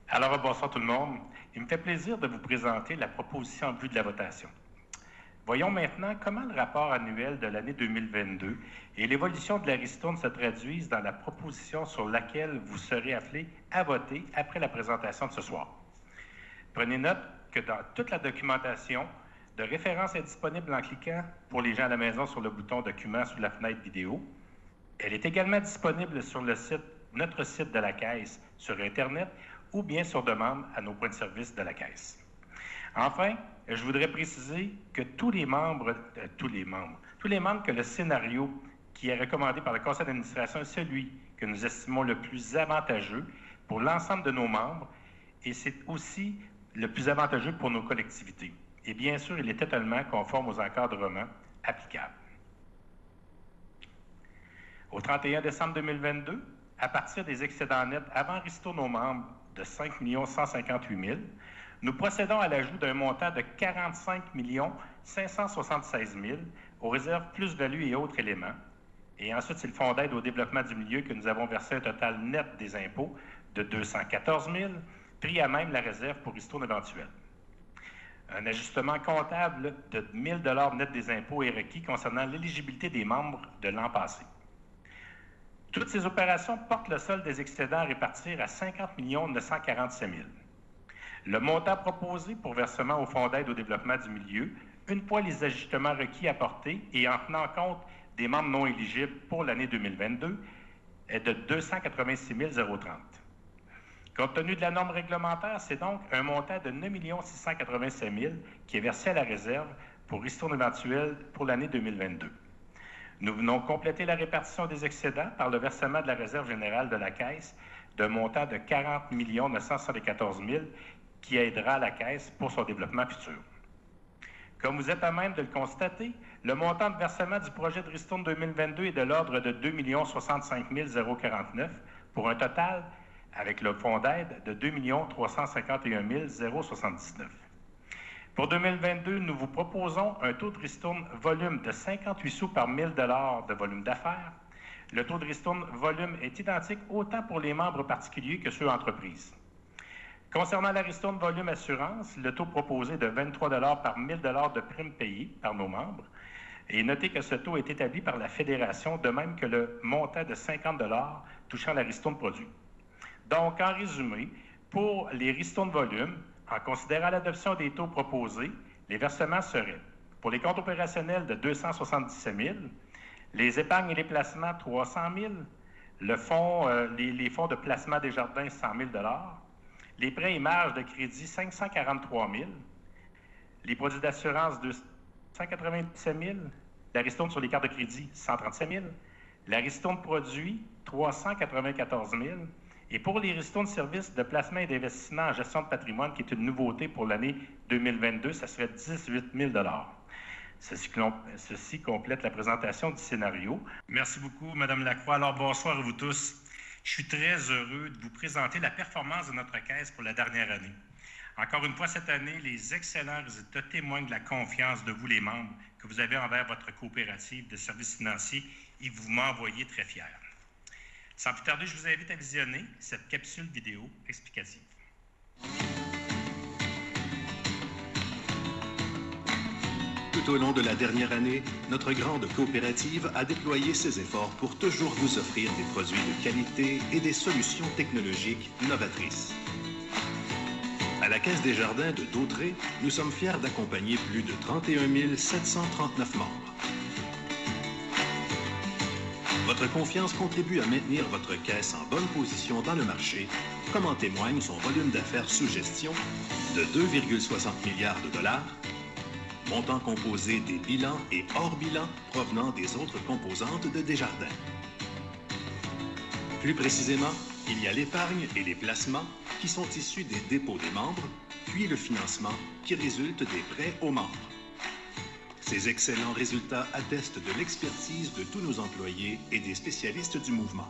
Alors, bonsoir tout le monde. Il me fait plaisir de vous présenter la proposition en vue de la votation. Voyons maintenant comment le rapport annuel de l'année 2022 et l'évolution de la ristourne se traduisent dans la proposition sur laquelle vous serez appelés à voter après la présentation de ce soir. Prenez note que dans toute la documentation de référence est disponible en cliquant pour les gens à la maison sur le bouton Documents sous la fenêtre vidéo. Elle est également disponible sur le site, notre site de la Caisse sur Internet ou bien sur demande à nos points de service de la Caisse. Enfin, je voudrais préciser que tous les membres que le scénario qui est recommandé par le conseil d'administration est celui que nous estimons le plus avantageux pour l'ensemble de nos membres et c'est aussi le plus avantageux pour nos collectivités. Et bien sûr, il est totalement conforme aux encadrements applicables. Au 31 décembre 2022, à partir des excédents nets avant ristourne aux membres de 5 158 000, nous procédons à l'ajout d'un montant de 45 576 000 aux réserves plus-value et autres éléments. Et ensuite, c'est le Fonds d'aide au développement du milieu que nous avons versé un total net des impôts de 214 000, pris à même la réserve pour ristourne éventuelle. Un ajustement comptable de 1 000 net des impôts est requis concernant l'éligibilité des membres de l'an passé. Toutes ces opérations portent le solde des excédents à répartir à 50 947 000. Le montant proposé pour versement au Fonds d'aide au développement du milieu, une fois les ajustements requis apportés et en tenant compte des membres non éligibles pour l'année 2022, est de 286 030. Compte tenu de la norme réglementaire, c'est donc un montant de 9 687 000 qui est versé à la réserve pour ristourne éventuelle pour l'année 2022. Nous venons compléter la répartition des excédents par le versement de la réserve générale de la Caisse d'un montant de 40 974 000 qui aidera la Caisse pour son développement futur. Comme vous êtes à même de le constater, le montant de versement du projet de ristourne 2022 est de l'ordre de 2 065 049 pour un total, avec le fonds d'aide, de 2 351 079. Pour 2022, nous vous proposons un taux de ristourne volume de 58 sous par 1 000 $ de volume d'affaires. Le taux de ristourne volume est identique autant pour les membres particuliers que ceux entreprises. Concernant la ristourne volume assurance, le taux proposé est de 23 $ par 1 000 $ de primes payées par nos membres. Et notez que ce taux est établi par la Fédération, de même que le montant de 50 $ touchant la ristourne produit. Donc, en résumé, pour les ristournes volume, en considérant l'adoption des taux proposés, les versements seraient pour les comptes opérationnels de 277 000, les épargnes et les placements 300 000, les fonds de placement des jardins 100 000 $, les prêts et marges de crédit 543 000, les produits d'assurance 297 000, la ristourne sur les cartes de crédit 137 000, la ristourne produit 394 000, et pour les ristournes de services de placement et d'investissement en gestion de patrimoine, qui est une nouveauté pour l'année 2022, ça serait 18 000 $. Ceci complète la présentation du scénario. Merci beaucoup, Mme Lacroix. Alors, bonsoir à vous tous. Je suis très heureux de vous présenter la performance de notre Caisse pour la dernière année. Encore une fois, cette année, les excellents résultats témoignent de la confiance de vous, les membres, que vous avez envers votre coopérative de services financiers et vous m'envoyez très fiers. Sans plus tarder, je vous invite à visionner cette capsule vidéo explicative. Tout au long de la dernière année, notre grande coopérative a déployé ses efforts pour toujours vous offrir des produits de qualité et des solutions technologiques novatrices. À la Caisse Desjardins de Dautré, nous sommes fiers d'accompagner plus de 31 739 membres. Votre confiance contribue à maintenir votre caisse en bonne position dans le marché, comme en témoigne son volume d'affaires sous gestion de 2,60 milliards de dollars, montant composé des bilans et hors bilan provenant des autres composantes de Desjardins. Plus précisément, il y a l'épargne et les placements qui sont issus des dépôts des membres, puis le financement qui résulte des prêts aux membres. Ces excellents résultats attestent de l'expertise de tous nos employés et des spécialistes du mouvement.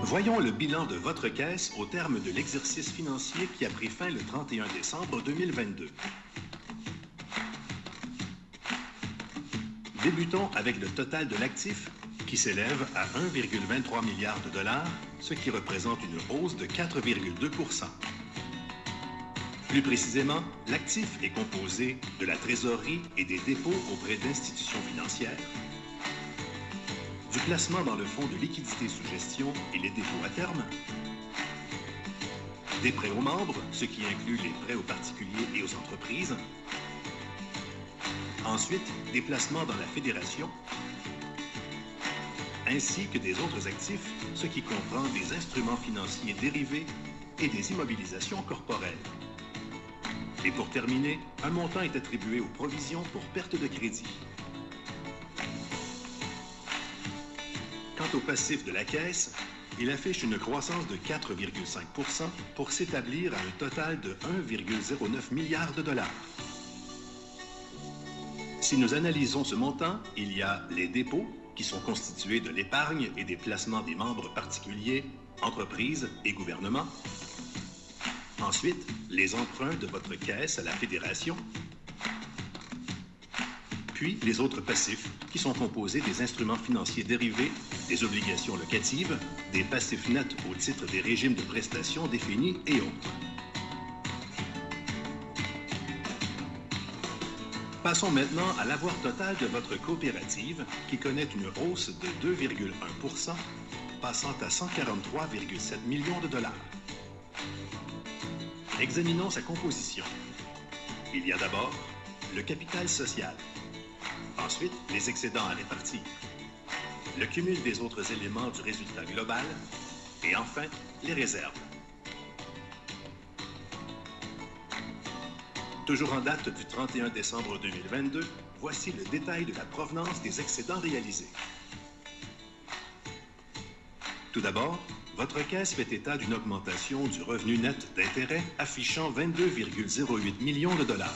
Voyons le bilan de votre caisse au terme de l'exercice financier qui a pris fin le 31 décembre 2022. Débutons avec le total de l'actif qui s'élève à 1,23 milliard de dollars, ce qui représente une hausse de 4,2 %. Plus précisément, l'actif est composé de la trésorerie et des dépôts auprès d'institutions financières, du placement dans le fonds de liquidité sous gestion et les dépôts à terme, des prêts aux membres, ce qui inclut les prêts aux particuliers et aux entreprises, ensuite des placements dans la fédération, ainsi que des autres actifs, ce qui comprend des instruments financiers dérivés et des immobilisations corporelles. Et pour terminer, un montant est attribué aux provisions pour perte de crédit. Quant au passif de la Caisse, il affiche une croissance de 4,5 % pour s'établir à un total de 1,09 milliard de dollars. Si nous analysons ce montant, il y a les dépôts, qui sont constitués de l'épargne et des placements des membres particuliers, entreprises et gouvernements. Ensuite, les emprunts de votre caisse à la Fédération. Puis, les autres passifs, qui sont composés des instruments financiers dérivés, des obligations locatives, des passifs nets au titre des régimes de prestations définis et autres. Passons maintenant à l'avoir total de votre coopérative, qui connaît une hausse de 2,1 %, passant à 143,7 millions de dollars. Examinons sa composition. Il y a d'abord le capital social. Ensuite, les excédents à répartir. Le cumul des autres éléments du résultat global. Et enfin, les réserves. Toujours en date du 31 décembre 2022, voici le détail de la provenance des excédents réalisés. Tout d'abord, votre caisse fait état d'une augmentation du revenu net d'intérêt affichant 22,08 millions de dollars.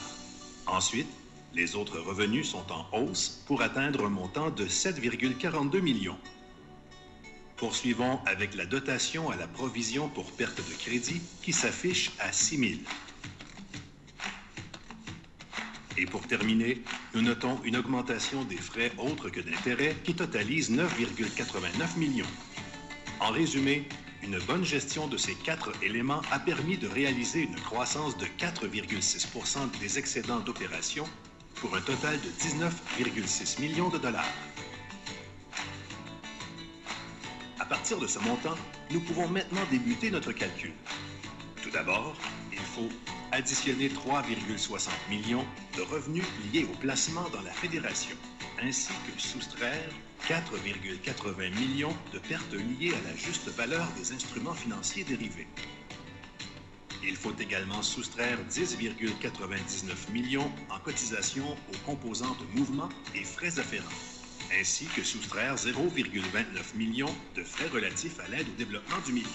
Ensuite, les autres revenus sont en hausse pour atteindre un montant de 7,42 millions. Poursuivons avec la dotation à la provision pour perte de crédit qui s'affiche à 6 000. Et pour terminer, nous notons une augmentation des frais autres que d'intérêt qui totalise 9,89 millions. En résumé, une bonne gestion de ces 4 éléments a permis de réaliser une croissance de 4,6 % des excédents d'opération pour un total de 19,6 millions de dollars. À partir de ce montant, nous pouvons maintenant débuter notre calcul. Tout d'abord, il faut additionner 3,60 millions de revenus liés au placement dans la fédération, ainsi que soustraire 4,80 millions de pertes liées à la juste valeur des instruments financiers dérivés. Il faut également soustraire 10,99 millions en cotisations aux composantes mouvement et frais afférents, ainsi que soustraire 0,29 millions de frais relatifs à l'aide au développement du milieu.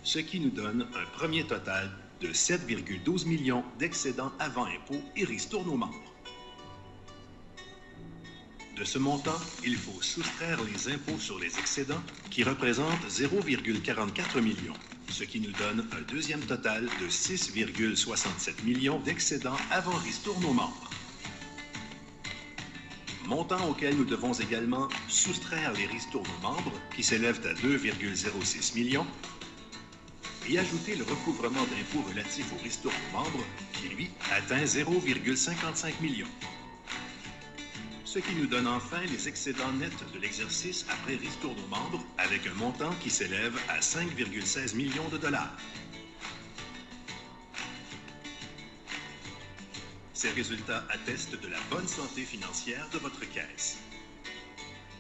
Ce qui nous donne un premier total de 7,12 millions d'excédents avant impôts et ristournes aux membres. De ce montant, il faut soustraire les impôts sur les excédents qui représentent 0,44 millions, ce qui nous donne un deuxième total de 6,67 millions d'excédents avant ristournes aux membres. Montant auquel nous devons également soustraire les ristournes aux membres qui s'élèvent à 2,06 millions et ajouter le recouvrement d'impôts relatifs aux ristournes aux membres qui, lui, atteint 0,55 millions. Ce qui nous donne enfin les excédents nets de l'exercice après ristourne aux membres avec un montant qui s'élève à 5,16 millions de dollars. Ces résultats attestent de la bonne santé financière de votre caisse.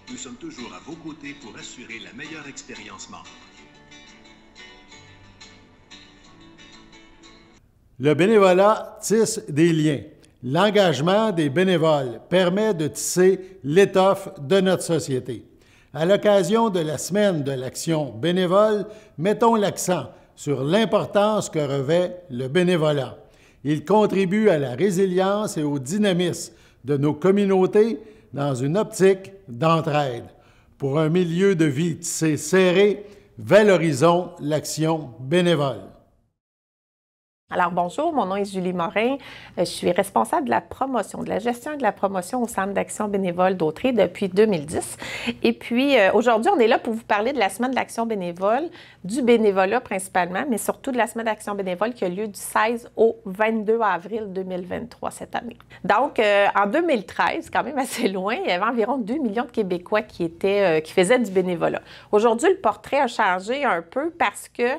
Nous sommes toujours à vos côtés pour assurer la meilleure expérience membre. Le bénévolat tisse des liens. L'engagement des bénévoles permet de tisser l'étoffe de notre société. À l'occasion de la semaine de l'action bénévole, mettons l'accent sur l'importance que revêt le bénévolat. Il contribue à la résilience et au dynamisme de nos communautés dans une optique d'entraide. Pour un milieu de vie tissé serré, valorisons l'action bénévole. Alors bonjour, mon nom est Julie Morin. Je suis responsable de la promotion, de la gestion et de la promotion au Centre d'action bénévole d'Autrey depuis 2010. Et puis aujourd'hui, on est là pour vous parler de la semaine d'action bénévole, du bénévolat principalement, mais surtout de la semaine d'action bénévole qui a lieu du 16 au 22 avril 2023 cette année. Donc en 2013, quand même assez loin, il y avait environ 2 millions de Québécois qui faisaient du bénévolat. Aujourd'hui, le portrait a changé un peu parce que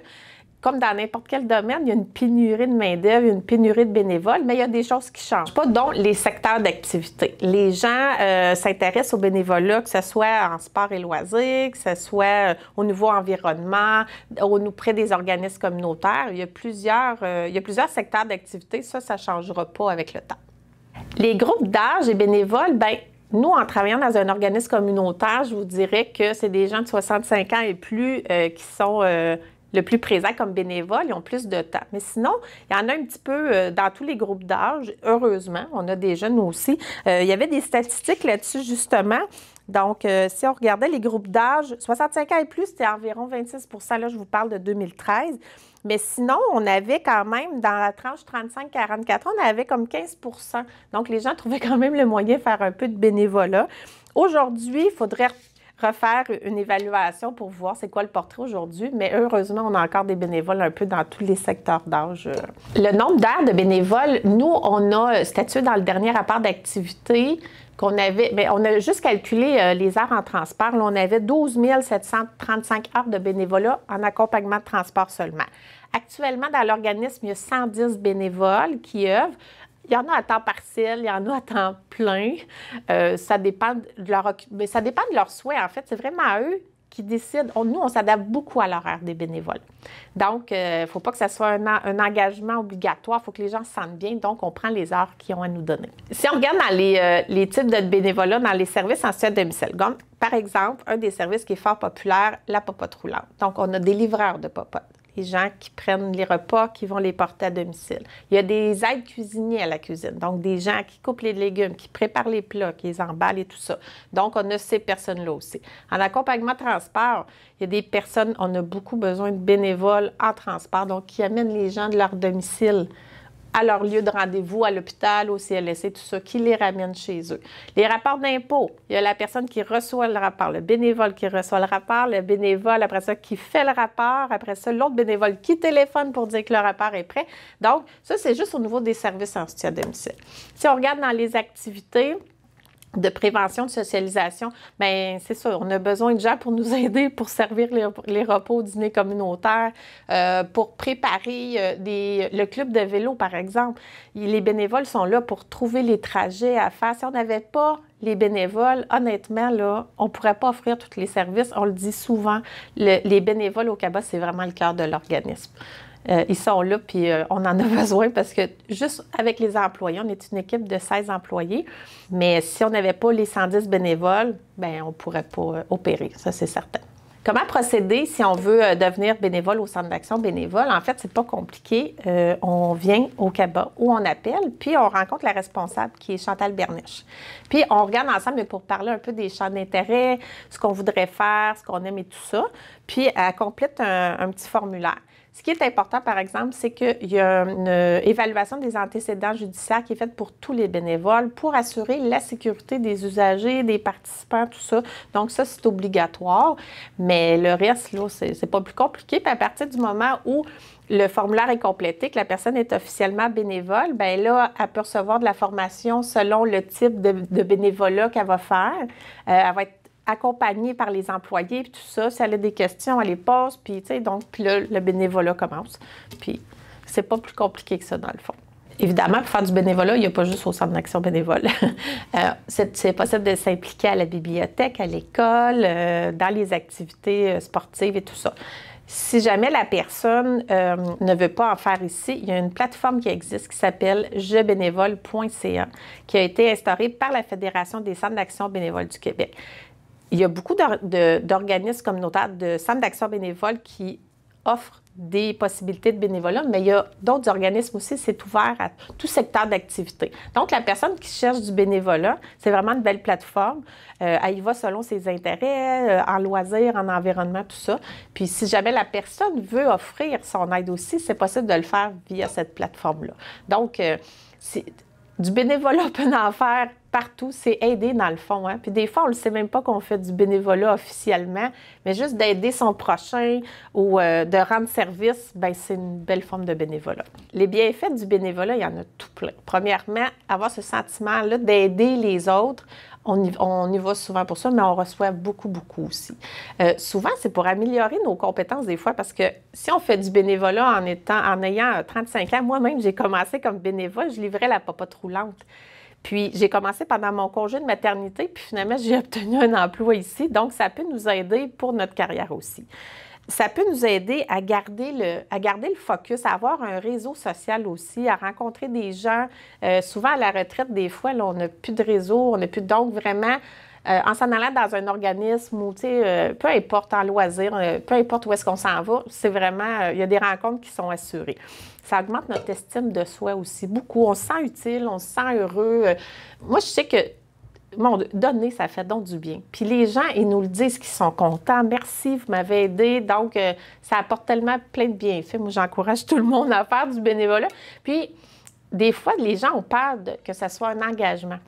comme dans n'importe quel domaine, il y a une pénurie de main-d'œuvre, une pénurie de bénévoles, mais il y a des choses qui changent. Pas dont les secteurs d'activité. Les gens s'intéressent au bénévolat, que ce soit en sport et loisirs, que ce soit au niveau environnement, près des organismes communautaires. Il y a plusieurs secteurs d'activité. Ça ne changera pas avec le temps. Les groupes d'âge et bénévoles, bien, nous, en travaillant dans un organisme communautaire, je vous dirais que c'est des gens de 65 ans et plus qui sont le plus présents comme bénévoles, ils ont plus de temps. Mais sinon, il y en a un petit peu dans tous les groupes d'âge. Heureusement, on a des jeunes aussi. Il y avait des statistiques là-dessus, justement. Donc, si on regardait les groupes d'âge, 65 ans et plus, c'était environ 26 %. Là, je vous parle de 2013. Mais sinon, on avait quand même, dans la tranche 35-44 ans, on avait comme 15 %. Donc, les gens trouvaient quand même le moyen de faire un peu de bénévolat. Aujourd'hui, il faudrait refaire une évaluation pour voir c'est quoi le portrait aujourd'hui, mais heureusement, on a encore des bénévoles un peu dans tous les secteurs d'âge. Le nombre d'heures de bénévoles, nous, on a statué dans le dernier rapport d'activité qu'on avait, mais on a juste calculé les heures en transport. Là, on avait 12 735 heures de bénévolat en accompagnement de transport seulement. Actuellement, dans l'organisme, il y a 110 bénévoles qui œuvrent. Il y en a à temps partiel, il y en a à temps plein. Ça dépend de leur souhait, en fait. C'est vraiment à eux qui décident. Nous, on s'adapte beaucoup à l'horaire des bénévoles. Donc, il ne faut pas que ça soit un engagement obligatoire. Il faut que les gens se sentent bien. Donc, on prend les heures qu'ils ont à nous donner. Si on regarde dans les types de bénévolat dans les services en situation de domicile, comme, par exemple, un des services qui est fort populaire, la popote roulante. Donc, on a des livreurs de popotes. Les gens qui prennent les repas, qui vont les porter à domicile. Il y a des aides cuisiniers à la cuisine, donc des gens qui coupent les légumes, qui préparent les plats, qui les emballent et tout ça. Donc, on a ces personnes-là aussi. En accompagnement transport, il y a des personnes, on a beaucoup besoin de bénévoles en transport, donc qui amènent les gens de leur domicile à leur lieu de rendez-vous, à l'hôpital, au CLSC, tout ça, qui les ramènent chez eux. Les rapports d'impôts, il y a la personne qui reçoit le rapport, le bénévole qui reçoit le rapport, le bénévole, après ça, qui fait le rapport, après ça, l'autre bénévole qui téléphone pour dire que le rapport est prêt. Donc, ça, c'est juste au niveau des services en soutien à domicile. Si on regarde dans les activités de prévention, de socialisation, bien, c'est ça, on a besoin de gens pour nous aider, pour servir les repas au dîner communautaire, pour préparer le club de vélo, par exemple. Les bénévoles sont là pour trouver les trajets à faire. Si on n'avait pas les bénévoles, honnêtement, là, on ne pourrait pas offrir tous les services. On le dit souvent, les bénévoles au CABA, c'est vraiment le cœur de l'organisme. Ils sont là, puis on en a besoin parce que juste avec les employés, on est une équipe de 16 employés, mais si on n'avait pas les 110 bénévoles, bien, on ne pourrait pas opérer, ça c'est certain. Comment procéder si on veut devenir bénévole au Centre d'action bénévole? En fait, c'est pas compliqué. On vient au CABA où on appelle, puis on rencontre la responsable qui est Chantal Bernèche. Puis on regarde ensemble pour parler un peu des champs d'intérêt, ce qu'on voudrait faire, ce qu'on aime et tout ça. Puis elle complète un petit formulaire. Ce qui est important, par exemple, c'est qu'il y a une évaluation des antécédents judiciaires qui est faite pour tous les bénévoles pour assurer la sécurité des usagers, des participants, tout ça. Donc ça, c'est obligatoire. Mais le reste, là, c'est pas plus compliqué. Puis à partir du moment où le formulaire est complété, que la personne est officiellement bénévole, bien là, elle peut recevoir de la formation selon le type de bénévolat qu'elle va faire. Elle va être accompagnée par les employés, puis tout ça. Si elle a des questions, elle les pose, puis tu sais, donc, puis là, le bénévolat commence. Puis c'est pas plus compliqué que ça, dans le fond. Évidemment, pour faire du bénévolat, il n'y a pas juste au Centre d'action bénévole. C'est possible de s'impliquer à la bibliothèque, à l'école, dans les activités sportives et tout ça. Si jamais la personne ne veut pas en faire ici, il y a une plateforme qui existe qui s'appelle jebénévole.ca qui a été instaurée par la Fédération des centres d'action bénévoles du Québec. Il y a beaucoup d'organismes communautaires, de centres d'action bénévoles qui offrent des possibilités de bénévolat, mais il y a d'autres organismes aussi, c'est ouvert à tout secteur d'activité. Donc, la personne qui cherche du bénévolat, c'est vraiment une belle plateforme. Elle y va selon ses intérêts, en loisirs, en environnement, tout ça. Puis, si jamais la personne veut offrir son aide aussi, c'est possible de le faire via cette plateforme-là. Donc, du bénévolat, on peut en faire partout, c'est aider dans le fond. Hein? Puis des fois, on ne sait même pas qu'on fait du bénévolat officiellement, mais juste d'aider son prochain ou de rendre service, bien, c'est une belle forme de bénévolat. Les bienfaits du bénévolat, il y en a tout plein. Premièrement, avoir ce sentiment-là d'aider les autres. On y va souvent pour ça, mais on reçoit beaucoup aussi. Souvent, c'est pour améliorer nos compétences des fois, parce que si on fait du bénévolat en ayant 35 ans, moi-même, j'ai commencé comme bénévole, je livrais la popote roulante. Puis, j'ai commencé pendant mon congé de maternité, puis finalement, j'ai obtenu un emploi ici. Donc, ça peut nous aider pour notre carrière aussi. Ça peut nous aider à garder le focus, à avoir un réseau social aussi, à rencontrer des gens. Souvent, à la retraite, des fois, là, on n'a plus de réseau, on n'a plus donc vraiment, en s'en allant dans un organisme ou, tu sais, peu importe, en loisir, peu importe où est-ce qu'on s'en va, c'est vraiment, il y a des rencontres qui sont assurées. Ça augmente notre estime de soi aussi beaucoup. On se sent utile, on se sent heureux. Moi, je sais que donner, ça fait donc du bien. Puis les gens, ils nous le disent qu'ils sont contents. Merci, vous m'avez aidé. Donc, ça apporte tellement plein de bienfaits. Moi, j'encourage tout le monde à faire du bénévolat. Puis, des fois, les gens ont peur que ce soit un engagement.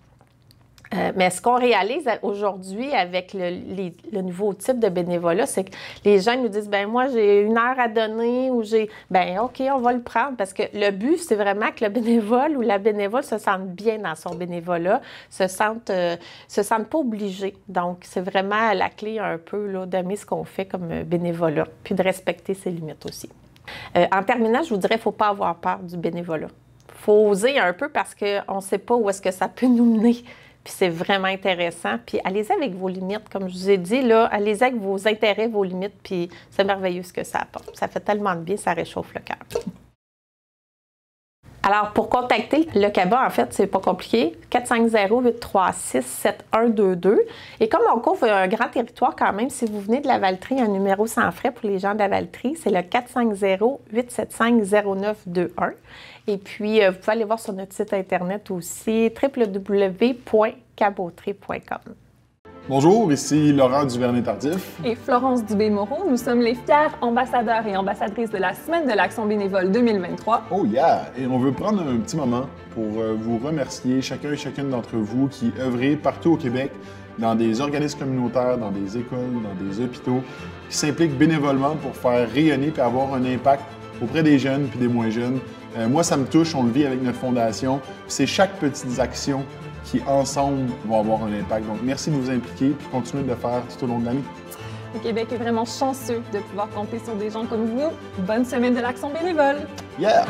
Mais ce qu'on réalise aujourd'hui avec le nouveau type de bénévolat, c'est que les gens nous disent, bien, moi, j'ai 1 heure à donner ou bien, OK, on va le prendre. Parce que le but, c'est vraiment que le bénévole ou la bénévole se sente bien dans son bénévolat, se sente pas obligé. Donc, c'est vraiment la clé un peu d'aimer ce qu'on fait comme bénévolat, puis de respecter ses limites aussi. En terminant, je vous dirais, il ne faut pas avoir peur du bénévolat. Il faut oser un peu parce qu'on ne sait pas où est-ce que ça peut nous mener. Puis c'est vraiment intéressant. Puis allez-y avec vos limites. Comme je vous ai dit, là, allez-y avec vos intérêts, vos limites, puis c'est merveilleux ce que ça apporte. Ça fait tellement de bien, ça réchauffe le cœur. Alors, pour contacter le CABA, en fait, c'est pas compliqué. 450-836-7122. Et comme on couvre un grand territoire quand même, si vous venez de la Valtrie, un numéro sans frais pour les gens de la Valtrie, c'est le 450-875-0921. Et puis, vous pouvez aller voir sur notre site Internet aussi, www.caboterie.com. Bonjour, ici Laurent Duvernay-Tardif. Et Florence Dubé-Moreau. Nous sommes les fiers ambassadeurs et ambassadrices de la Semaine de l'Action bénévole 2023. Oh yeah! Et on veut prendre un petit moment pour vous remercier, chacun et chacune d'entre vous qui œuvrez partout au Québec, dans des organismes communautaires, dans des écoles, dans des hôpitaux, qui s'impliquent bénévolement pour faire rayonner et avoir un impact auprès des jeunes puis des moins jeunes. Moi, ça me touche, on le vit avec notre fondation. C'est chaque petite action qui, ensemble, vont avoir un impact. Donc, merci de vous impliquer et continuez de le faire tout au long de l'année. Le Québec est vraiment chanceux de pouvoir compter sur des gens comme vous. Bonne Semaine de l'Action bénévole! Yeah!